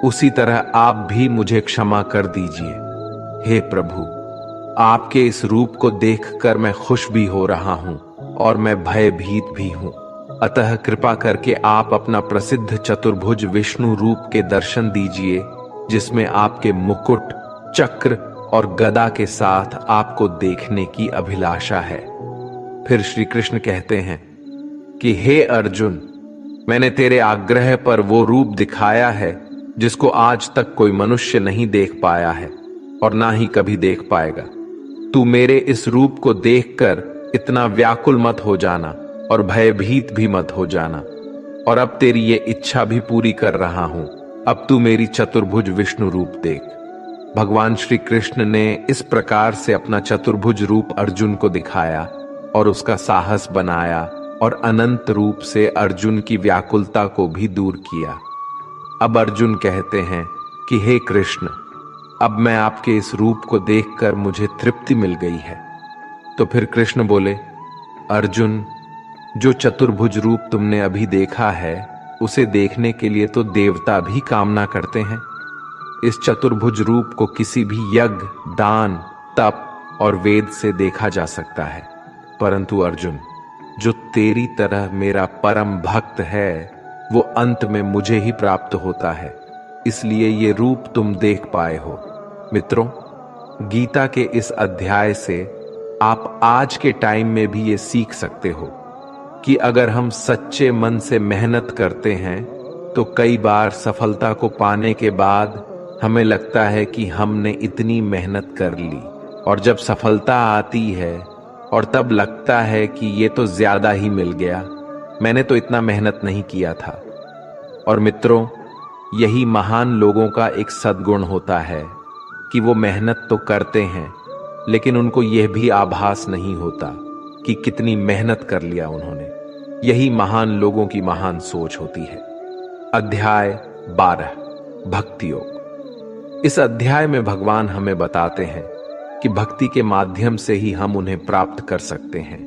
उसी तरह आप भी मुझे क्षमा कर दीजिए। हे प्रभु, आपके इस रूप को देखकर मैं खुश भी हो रहा हूं और मैं भयभीत भी हूं। अतः कृपा करके आप अपना प्रसिद्ध चतुर्भुज विष्णु रूप के दर्शन दीजिए, जिसमें आपके मुकुट, चक्र और गदा के साथ आपको देखने की अभिलाषा है। फिर श्री कृष्ण कहते हैं कि हे अर्जुन, मैंने तेरे आग्रह पर वो रूप दिखाया है जिसको आज तक कोई मनुष्य नहीं देख पाया है और ना ही कभी देख पाएगा। तू मेरे इस रूप को देखकर इतना व्याकुल मत हो जाना और भयभीत भी मत हो जाना। और अब तेरी ये इच्छा भी पूरी कर रहा हूं। अब तू मेरी चतुर्भुज विष्णु रूप देख। भगवान श्री कृष्ण ने इस प्रकार से अपना चतुर्भुज रूप अर्जुन को दिखाया और उसका साहस बनाया और अनंत रूप से अर्जुन की व्याकुलता को भी दूर किया। अब अर्जुन कहते हैं कि हे कृष्ण, अब मैं आपके इस रूप को देखकर मुझे तृप्ति मिल गई है। तो फिर कृष्ण बोले, अर्जुन, जो चतुर्भुज रूप तुमने अभी देखा है, उसे देखने के लिए तो देवता भी कामना करते हैं। इस चतुर्भुज रूप को किसी भी यज्ञ, दान, तप और वेद से देखा जा सकता है, परंतु अर्जुन, जो तेरी तरह मेरा परम भक्त है, वो अंत में मुझे ही प्राप्त होता है। इसलिए ये रूप तुम देख पाए हो। मित्रों, गीता के इस अध्याय से आप आज के टाइम में भी ये सीख सकते हो कि अगर हम सच्चे मन से मेहनत करते हैं तो कई बार सफलता को पाने के बाद हमें लगता है कि हमने इतनी मेहनत कर ली, और जब सफलता आती है और तब लगता है कि ये तो ज्यादा ही मिल गया, मैंने तो इतना मेहनत नहीं किया था। और मित्रों, यही महान लोगों का एक सद्गुण होता है कि वो मेहनत तो करते हैं, लेकिन उनको यह भी आभास नहीं होता कि कितनी मेहनत कर लिया उन्होंने। यही महान लोगों की महान सोच होती है। अध्याय 12, भक्ति योग। इस अध्याय में भगवान हमें बताते हैं कि भक्ति के माध्यम से ही हम उन्हें प्राप्त कर सकते हैं।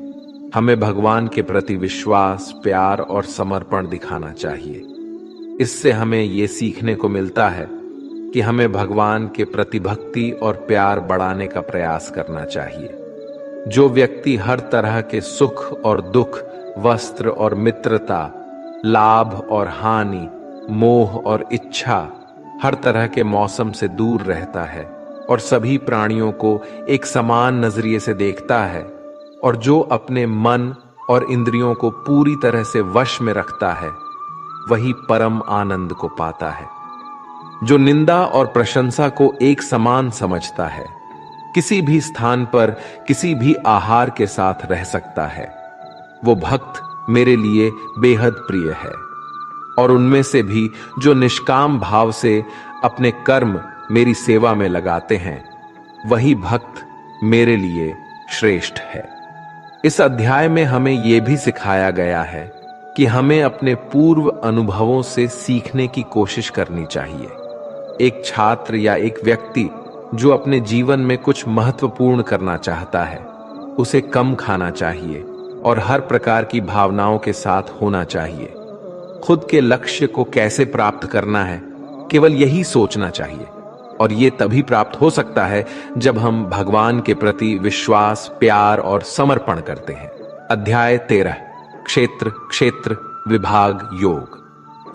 हमें भगवान के प्रति विश्वास, प्यार और समर्पण दिखाना चाहिए। इससे हमें ये सीखने को मिलता है कि हमें भगवान के प्रति भक्ति और प्यार बढ़ाने का प्रयास करना चाहिए। जो व्यक्ति हर तरह के सुख और दुख, वस्त्र और मित्रता, लाभ और हानि, मोह और इच्छा, हर तरह के मौसम से दूर रहता है और सभी प्राणियों को एक समान नजरिए से देखता है, और जो अपने मन और इंद्रियों को पूरी तरह से वश में रखता है, वही परम आनंद को पाता है। जो निंदा और प्रशंसा को एक समान समझता है, किसी भी स्थान पर किसी भी आहार के साथ रह सकता है, वो भक्त मेरे लिए बेहद प्रिय है। और उनमें से भी जो निष्काम भाव से अपने कर्म मेरी सेवा में लगाते हैं, वही भक्त मेरे लिए श्रेष्ठ है। इस अध्याय में हमें यह भी सिखाया गया है कि हमें अपने पूर्व अनुभवों से सीखने की कोशिश करनी चाहिए। एक छात्र या एक व्यक्ति जो अपने जीवन में कुछ महत्वपूर्ण करना चाहता है, उसे कम खाना चाहिए और हर प्रकार की भावनाओं के साथ होना चाहिए। खुद के लक्ष्य को कैसे प्राप्त करना है, केवल यही सोचना चाहिए, और ये तभी प्राप्त हो सकता है जब हम भगवान के प्रति विश्वास, प्यार और समर्पण करते हैं। अध्याय 13, क्षेत्र क्षेत्र विभाग योग।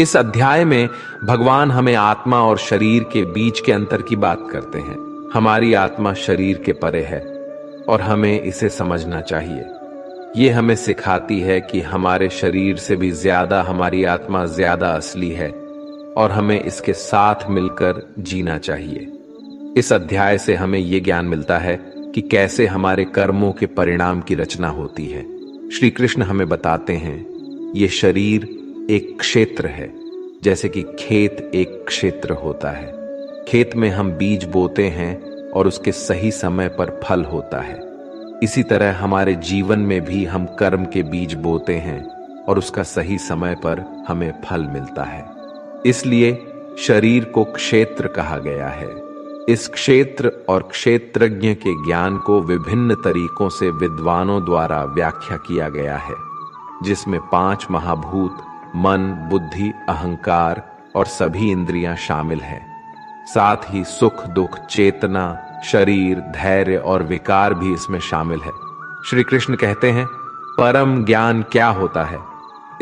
इस अध्याय में भगवान हमें आत्मा और शरीर के बीच के अंतर की बात करते हैं। हमारी आत्मा शरीर के परे है और हमें इसे समझना चाहिए। ये हमें सिखाती है कि हमारे शरीर से भी ज्यादा हमारी आत्मा ज्यादा असली है और हमें इसके साथ मिलकर जीना चाहिए। इस अध्याय से हमें यह ज्ञान मिलता है कि कैसे हमारे कर्मों के परिणाम की रचना होती है। श्री कृष्ण हमें बताते हैं, ये शरीर एक क्षेत्र है, जैसे कि खेत एक क्षेत्र होता है। खेत में हम बीज बोते हैं और उसके सही समय पर फल होता है। इसी तरह हमारे जीवन में भी हम कर्म के बीज बोते हैं और उसका सही समय पर हमें फल मिलता है। इसलिए शरीर को क्षेत्र कहा गया है। इस क्षेत्र और क्षेत्रज्ञ के ज्ञान को विभिन्न तरीकों से विद्वानों द्वारा व्याख्या किया गया है, जिसमें 5 महाभूत, मन, बुद्धि, अहंकार और सभी इंद्रियां शामिल हैं। साथ ही सुख, दुख, चेतना, शरीर, धैर्य और विकार भी इसमें शामिल है। श्री कृष्ण कहते हैं, परम ज्ञान क्या होता है?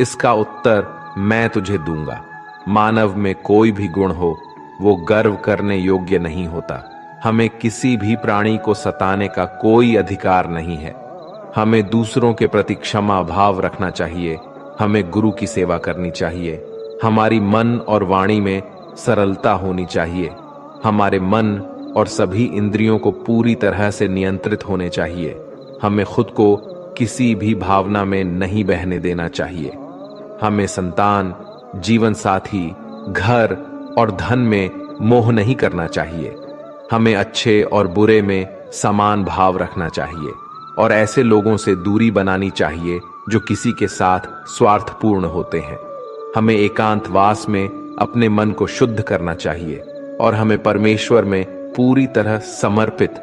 इसका उत्तर मैं तुझे दूंगा। मानव में कोई भी गुण हो, वो गर्व करने योग्य नहीं होता। हमें किसी भी प्राणी को सताने का कोई अधिकार नहीं है। हमें दूसरों के प्रति क्षमा भाव रखना चाहिए। हमें गुरु की सेवा करनी चाहिए। हमारी मन और वाणी में सरलता होनी चाहिए। हमारे मन और सभी इंद्रियों को पूरी तरह से नियंत्रित होने चाहिए। हमें खुद को किसी भी भावना में नहीं बहने देना चाहिए। हमें संतान, जीवन साथी, घर और धन में मोह नहीं करना चाहिए। हमें अच्छे और बुरे में समान भाव रखना चाहिए और ऐसे लोगों से दूरी बनानी चाहिए जो किसी के साथ स्वार्थपूर्ण होते हैं। हमें एकांतवास में अपने मन को शुद्ध करना चाहिए और हमें परमेश्वर में पूरी तरह समर्पित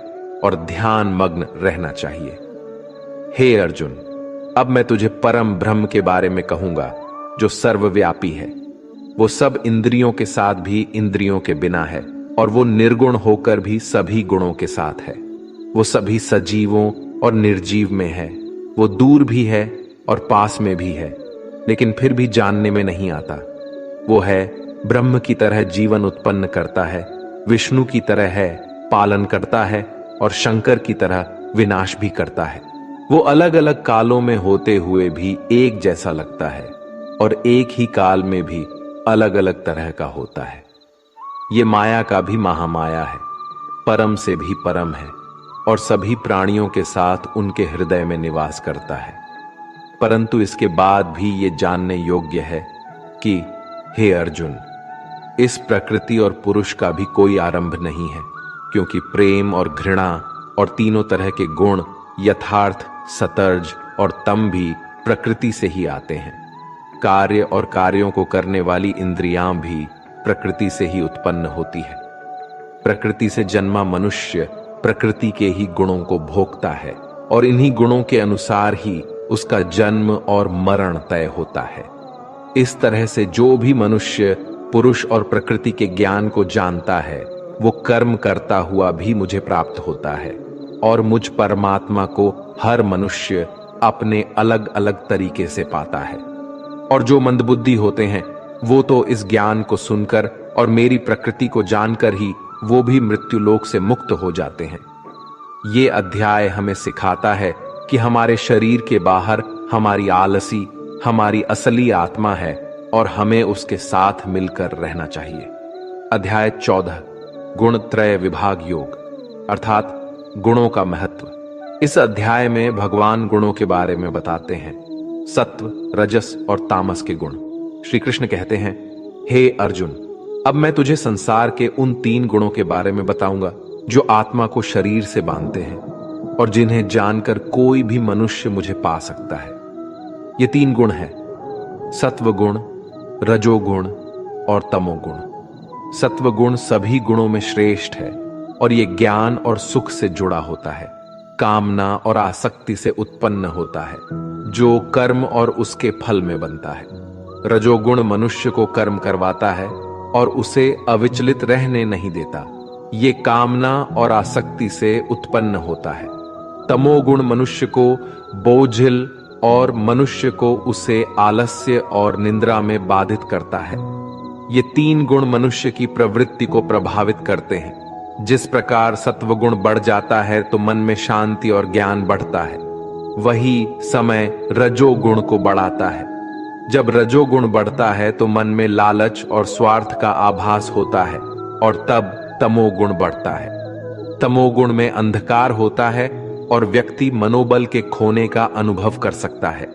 और ध्यान मग्न रहना चाहिए। हे अर्जुन, अब मैं तुझे परम ब्रह्म के बारे में कहूंगा जो सर्वव्यापी है। वो सब इंद्रियों के साथ भी इंद्रियों के बिना है और वो निर्गुण होकर भी सभी गुणों के साथ है। वो सभी सजीवों और निर्जीव में है। वो दूर भी है और पास में भी है, लेकिन फिर भी जानने में नहीं आता। वो है ब्रह्म की तरह जीवन उत्पन्न करता है, विष्णु की तरह है, पालन करता है और शंकर की तरह विनाश भी करता है। वो अलग अलग कालों में होते हुए भी एक जैसा लगता है और एक ही काल में भी अलग अलग तरह का होता है। ये माया का भी महामाया है, परम से भी परम है और सभी प्राणियों के साथ उनके हृदय में निवास करता है। परंतु इसके बाद भी ये जानने योग्य है कि हे अर्जुन, इस प्रकृति और पुरुष का भी कोई आरंभ नहीं है, क्योंकि प्रेम और घृणा और तीनों तरह के गुण, यथार्थ, सतर्ज और तम भी प्रकृति से ही आते हैं। कार्य और कार्यों को करने वाली इंद्रियां भी प्रकृति से ही उत्पन्न होती है। प्रकृति से जन्मा मनुष्य प्रकृति के ही गुणों को भोगता है और इन्हीं गुणों के अनुसार ही उसका जन्म और मरण तय होता है। इस तरह से जो भी मनुष्य पुरुष और प्रकृति के ज्ञान को जानता है, वो कर्म करता हुआ भी मुझे प्राप्त होता है और मुझ परमात्मा को हर मनुष्य अपने अलग अलग तरीके से पाता है। और जो मंदबुद्धि होते हैं, वो तो इस ज्ञान को सुनकर और मेरी प्रकृति को जानकर ही वो भी मृत्युलोक से मुक्त हो जाते हैं। ये अध्याय हमें सिखाता है कि हमारे शरीर के बाहर हमारी आलसी, हमारी असली आत्मा है और हमें उसके साथ मिलकर रहना चाहिए। अध्याय 14 गुणत्रय विभाग योग, अर्थात गुणों का महत्व। इस अध्याय में भगवान गुणों के बारे में बताते हैं, सत्व, रजस और तामस के गुण। श्री कृष्ण कहते हैं, हे अर्जुन, अब मैं तुझे संसार के उन 3 गुणों के बारे में बताऊंगा जो आत्मा को शरीर से बांधते हैं और जिन्हें जानकर कोई भी मनुष्य मुझे पा सकता है। ये 3 गुण हैं, सत्व गुण, रजोगुण और तमोगुण। सत्व गुण सभी गुणों में श्रेष्ठ है और ये ज्ञान और सुख से जुड़ा होता है, कामना और आसक्ति से उत्पन्न होता है, जो कर्म और उसके फल में बनता है। रजोगुण मनुष्य को कर्म करवाता है और उसे अविचलित रहने नहीं देता। ये कामना और आसक्ति से उत्पन्न होता है। तमोगुण मनुष्य को बोझिल और मनुष्य को उसे आलस्य और निद्रा में बाधित करता है। ये 3 गुण मनुष्य की प्रवृत्ति को प्रभावित करते हैं। जिस प्रकार सत्वगुण बढ़ जाता है तो मन में शांति और ज्ञान बढ़ता है, वही समय रजोगुण को बढ़ाता है। जब रजोगुण बढ़ता है तो मन में लालच और स्वार्थ का आभास होता है और तब तमोगुण बढ़ता है। तमोगुण में अंधकार होता है और व्यक्ति मनोबल के खोने का अनुभव कर सकता है।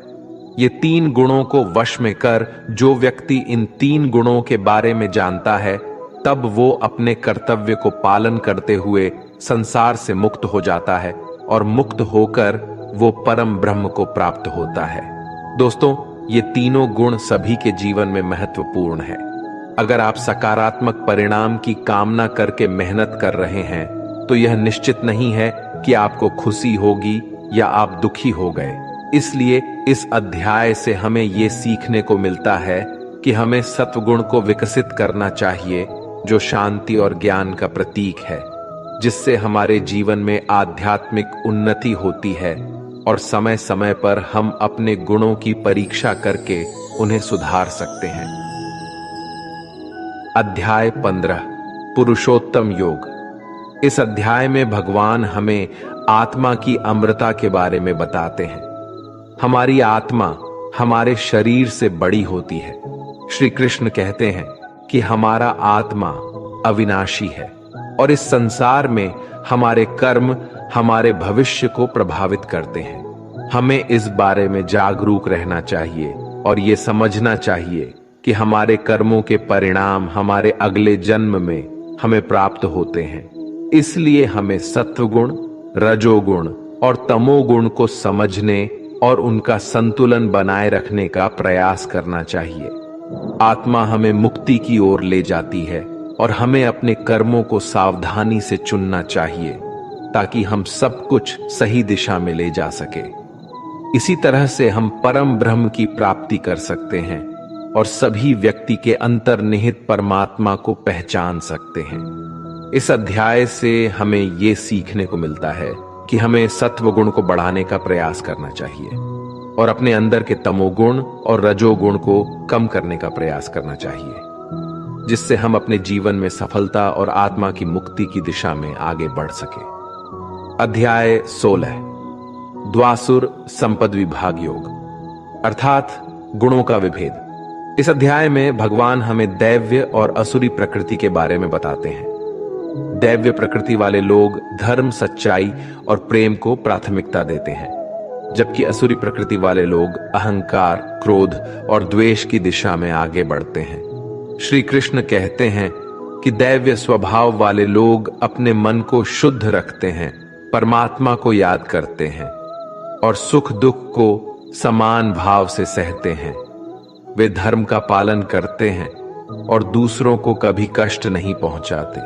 ये 3 गुणों को वश में कर जो व्यक्ति इन 3 गुणों के बारे में जानता है, तब वो अपने कर्तव्य को पालन करते हुए संसार से मुक्त हो जाता है और मुक्त होकर वो परम ब्रह्म को प्राप्त होता है। दोस्तों, ये तीनों गुण सभी के जीवन में महत्वपूर्ण है। अगर आप सकारात्मक परिणाम की कामना करके मेहनत कर रहे हैं तो यह निश्चित नहीं है कि आपको खुशी होगी या आप दुखी हो गए। इसलिए इस अध्याय से हमें ये सीखने को मिलता है कि हमें सत्वगुण को विकसित करना चाहिए, जो शांति और ज्ञान का प्रतीक है, जिससे हमारे जीवन में आध्यात्मिक उन्नति होती है और समय समय पर हम अपने गुणों की परीक्षा करके उन्हें सुधार सकते हैं। अध्याय 15 पुरुषोत्तम योग। इस अध्याय में भगवान हमें आत्मा की अमरता के बारे में बताते हैं। हमारी आत्मा हमारे शरीर से बड़ी होती है। श्री कृष्ण कहते हैं कि हमारा आत्मा अविनाशी है और इस संसार में हमारे कर्म हमारे भविष्य को प्रभावित करते हैं। हमें इस बारे में जागरूक रहना चाहिए और ये समझना चाहिए कि हमारे कर्मों के परिणाम हमारे अगले जन्म में हमें प्राप्त होते हैं। इसलिए हमें सत्वगुण, रजोगुण और तमोगुण को समझने और उनका संतुलन बनाए रखने का प्रयास करना चाहिए। आत्मा हमें मुक्ति की ओर ले जाती है और हमें अपने कर्मों को सावधानी से चुनना चाहिए ताकि हम सब कुछ सही दिशा में ले जा सके। इसी तरह से हम परम ब्रह्म की प्राप्ति कर सकते हैं और सभी व्यक्ति के अंतर्निहित परमात्मा को पहचान सकते हैं। इस अध्याय से हमें ये सीखने को मिलता है कि हमें सत्व गुण को बढ़ाने का प्रयास करना चाहिए और अपने अंदर के तमोगुण और रजोगुण को कम करने का प्रयास करना चाहिए, जिससे हम अपने जीवन में सफलता और आत्मा की मुक्ति की दिशा में आगे बढ़ सके। अध्याय 16 द्वासुर संपद विभाग योग, अर्थात गुणों का विभेद। इस अध्याय में भगवान हमें दैव्य और असुरी प्रकृति के बारे में बताते हैं। दैव्य प्रकृति वाले लोग धर्म, सच्चाई और प्रेम को प्राथमिकता देते हैं, जबकि असुरी प्रकृति वाले लोग अहंकार, क्रोध और द्वेष की दिशा में आगे बढ़ते हैं। श्री कृष्ण कहते हैं कि दैव्य स्वभाव वाले लोग अपने मन को शुद्ध रखते हैं, परमात्मा को याद करते हैं और सुख दुख को समान भाव से सहते हैं। वे धर्म का पालन करते हैं और दूसरों को कभी कष्ट नहीं पहुंचाते।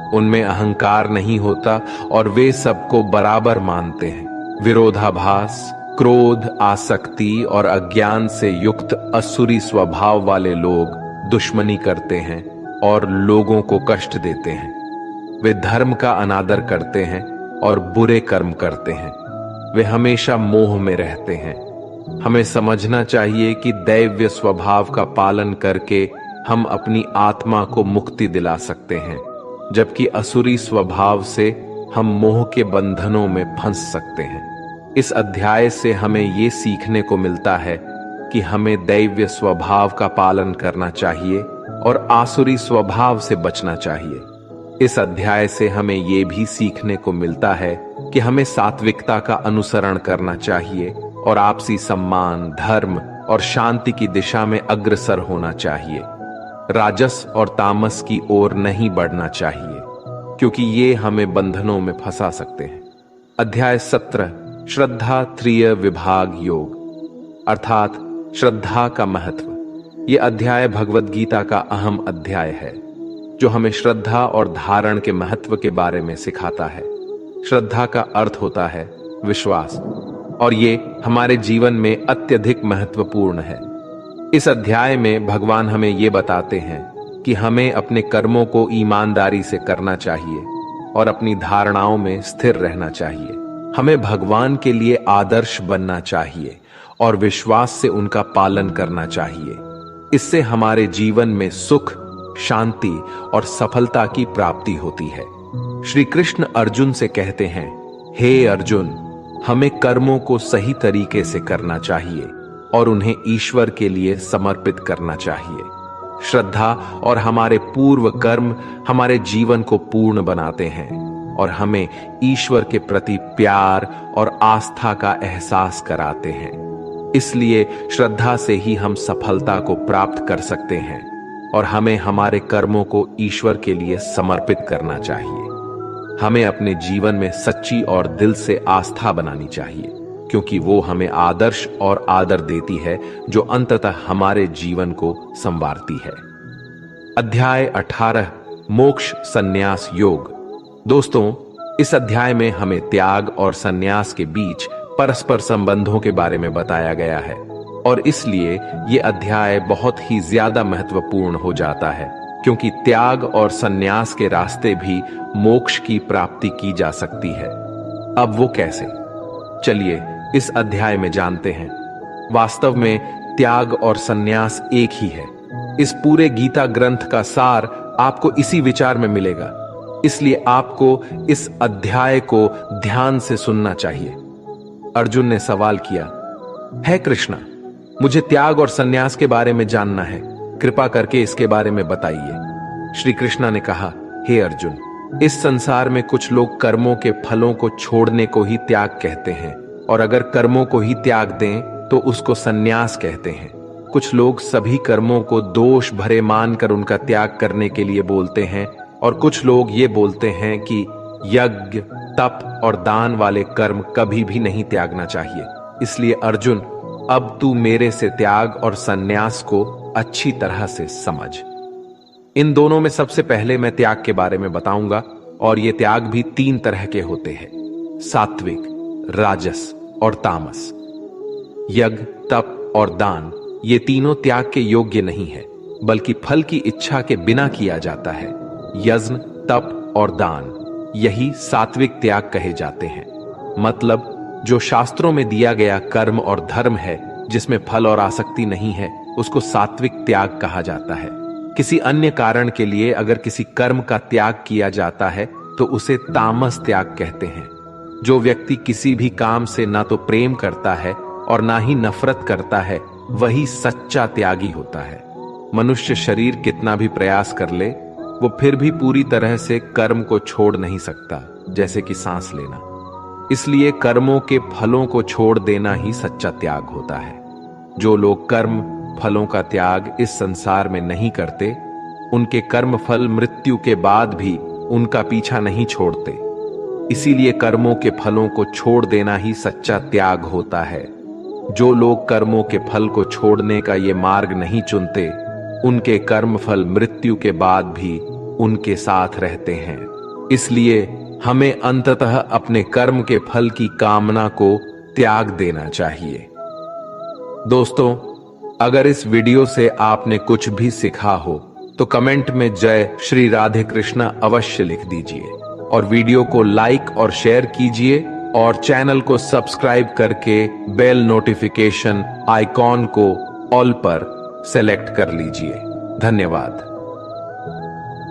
उनमें अहंकार नहीं होता और वे सबको बराबर मानते हैं। विरोधाभास, क्रोध, आसक्ति और अज्ञान से युक्त असुरी स्वभाव वाले लोग दुश्मनी करते हैं और लोगों को कष्ट देते हैं। वे धर्म का अनादर करते हैं और बुरे कर्म करते हैं। वे हमेशा मोह में रहते हैं। हमें समझना चाहिए कि दैव्य स्वभाव का पालन करके हम अपनी आत्मा को मुक्ति दिला सकते हैं, जबकि असुरी स्वभाव से हम मोह के बंधनों में फंस सकते हैं। इस अध्याय से हमें ये सीखने को मिलता है कि हमें दैव्य स्वभाव का पालन करना चाहिए और आसुरी स्वभाव से बचना चाहिए। इस अध्याय से हमें ये भी सीखने को मिलता है कि हमें सात्विकता का अनुसरण करना चाहिए और आपसी सम्मान, धर्म और शांति की दिशा में अग्रसर होना चाहिए। राजस और तामस की ओर नहीं बढ़ना चाहिए, क्योंकि ये हमें बंधनों में फंसा सकते हैं। अध्याय 17 श्रद्धा त्रिय विभाग योग, अर्थात श्रद्धा का महत्व। यह अध्याय भगवद गीता का अहम अध्याय है, जो हमें श्रद्धा और धारण के महत्व के बारे में सिखाता है। श्रद्धा का अर्थ होता है विश्वास, और ये हमारे जीवन में अत्यधिक महत्वपूर्ण है। इस अध्याय में भगवान हमें ये बताते हैं कि हमें अपने कर्मों को ईमानदारी से करना चाहिए और अपनी धारणाओं में स्थिर रहना चाहिए। हमें भगवान के लिए आदर्श बनना चाहिए और विश्वास से उनका पालन करना चाहिए। इससे हमारे जीवन में सुख, शांति और सफलता की प्राप्ति होती है। श्री कृष्ण अर्जुन से कहते हैं, हे अर्जुन, हमें कर्मों को सही तरीके से करना चाहिए और उन्हें ईश्वर के लिए समर्पित करना चाहिए। श्रद्धा और हमारे पूर्व कर्म हमारे जीवन को पूर्ण बनाते हैं और हमें ईश्वर के प्रति प्यार और आस्था का एहसास कराते हैं। इसलिए श्रद्धा से ही हम सफलता को प्राप्त कर सकते हैं और हमें हमारे कर्मों को ईश्वर के लिए समर्पित करना चाहिए। हमें अपने जीवन में सच्ची और दिल से आस्था बनानी चाहिए। क्योंकि वो हमें आदर्श और आदर देती है जो अंततः हमारे जीवन को संवारती है। अध्याय 18 मोक्ष संन्यास योग। दोस्तों, इस अध्याय में हमें त्याग और संन्यास के बीच परस्पर संबंधों के बारे में बताया गया है और इसलिए ये अध्याय बहुत ही ज्यादा महत्वपूर्ण हो जाता है, क्योंकि त्याग और संन्यास के रास्ते भी मोक्ष की प्राप्ति की जा सकती है। अब वो कैसे? चलिए इस अध्याय में जानते हैं। वास्तव में त्याग और संन्यास एक ही है। इस पूरे गीता ग्रंथ का सार आपको इसी विचार में मिलेगा, इसलिए आपको इस अध्याय को ध्यान से सुनना चाहिए। अर्जुन ने सवाल किया, हे कृष्णा, मुझे त्याग और संन्यास के बारे में जानना है, कृपा करके इसके बारे में बताइए। श्री कृष्णा ने कहा, हे अर्जुन, इस संसार में कुछ लोग कर्मों के फलों को छोड़ने को ही त्याग कहते हैं, और अगर कर्मों को ही त्याग दें तो उसको संन्यास कहते हैं। कुछ लोग सभी कर्मों को दोष भरे मानकर उनका त्याग करने के लिए बोलते हैं, और कुछ लोग ये बोलते हैं कि यज्ञ, तप और दान वाले कर्म कभी भी नहीं त्यागना चाहिए। इसलिए अर्जुन, अब तू मेरे से त्याग और संन्यास को अच्छी तरह से समझ। इन दोनों में सबसे पहले मैं त्याग के बारे में बताऊंगा, और ये त्याग भी 3 तरह के होते हैं, सात्विक, राजस और तामस। यज्ञ, तप और दान ये तीनों त्याग के योग्य नहीं है, बल्कि फल की इच्छा के बिना किया जाता है। यज्ञ, तप और दान यही सात्विक त्याग कहे जाते हैं। मतलब जो शास्त्रों में दिया गया कर्म और धर्म है, जिसमें फल और आसक्ति नहीं है, उसको सात्विक त्याग कहा जाता है। किसी अन्य कारण के लिए अगर किसी कर्म का त्याग किया जाता है तो उसे तामस त्याग कहते हैं। जो व्यक्ति किसी भी काम से ना तो प्रेम करता है और ना ही नफरत करता है, वही सच्चा त्यागी होता है। मनुष्य शरीर कितना भी प्रयास कर ले, वो फिर भी पूरी तरह से कर्म को छोड़ नहीं सकता, जैसे कि सांस लेना। इसलिए कर्मों के फलों को छोड़ देना ही सच्चा त्याग होता है। जो लोग कर्म फलों का त्याग इस संसार में नहीं करते, उनके कर्म फल मृत्यु के बाद भी उनका पीछा नहीं छोड़ते। इसीलिए कर्मों के फलों को छोड़ देना ही सच्चा त्याग होता है। जो लोग कर्मों के फल को छोड़ने का ये मार्ग नहीं चुनते, उनके कर्म फल मृत्यु के बाद भी उनके साथ रहते हैं। इसलिए हमें अंततः अपने कर्म के फल की कामना को त्याग देना चाहिए। दोस्तों, अगर इस वीडियो से आपने कुछ भी सीखा हो तो कमेंट में जय श्री राधे कृष्णा अवश्य लिख दीजिए, और वीडियो को लाइक और शेयर कीजिए, और चैनल को सब्सक्राइब करके बेल नोटिफिकेशन आइकॉन को ऑल पर सेलेक्ट कर लीजिए। धन्यवाद।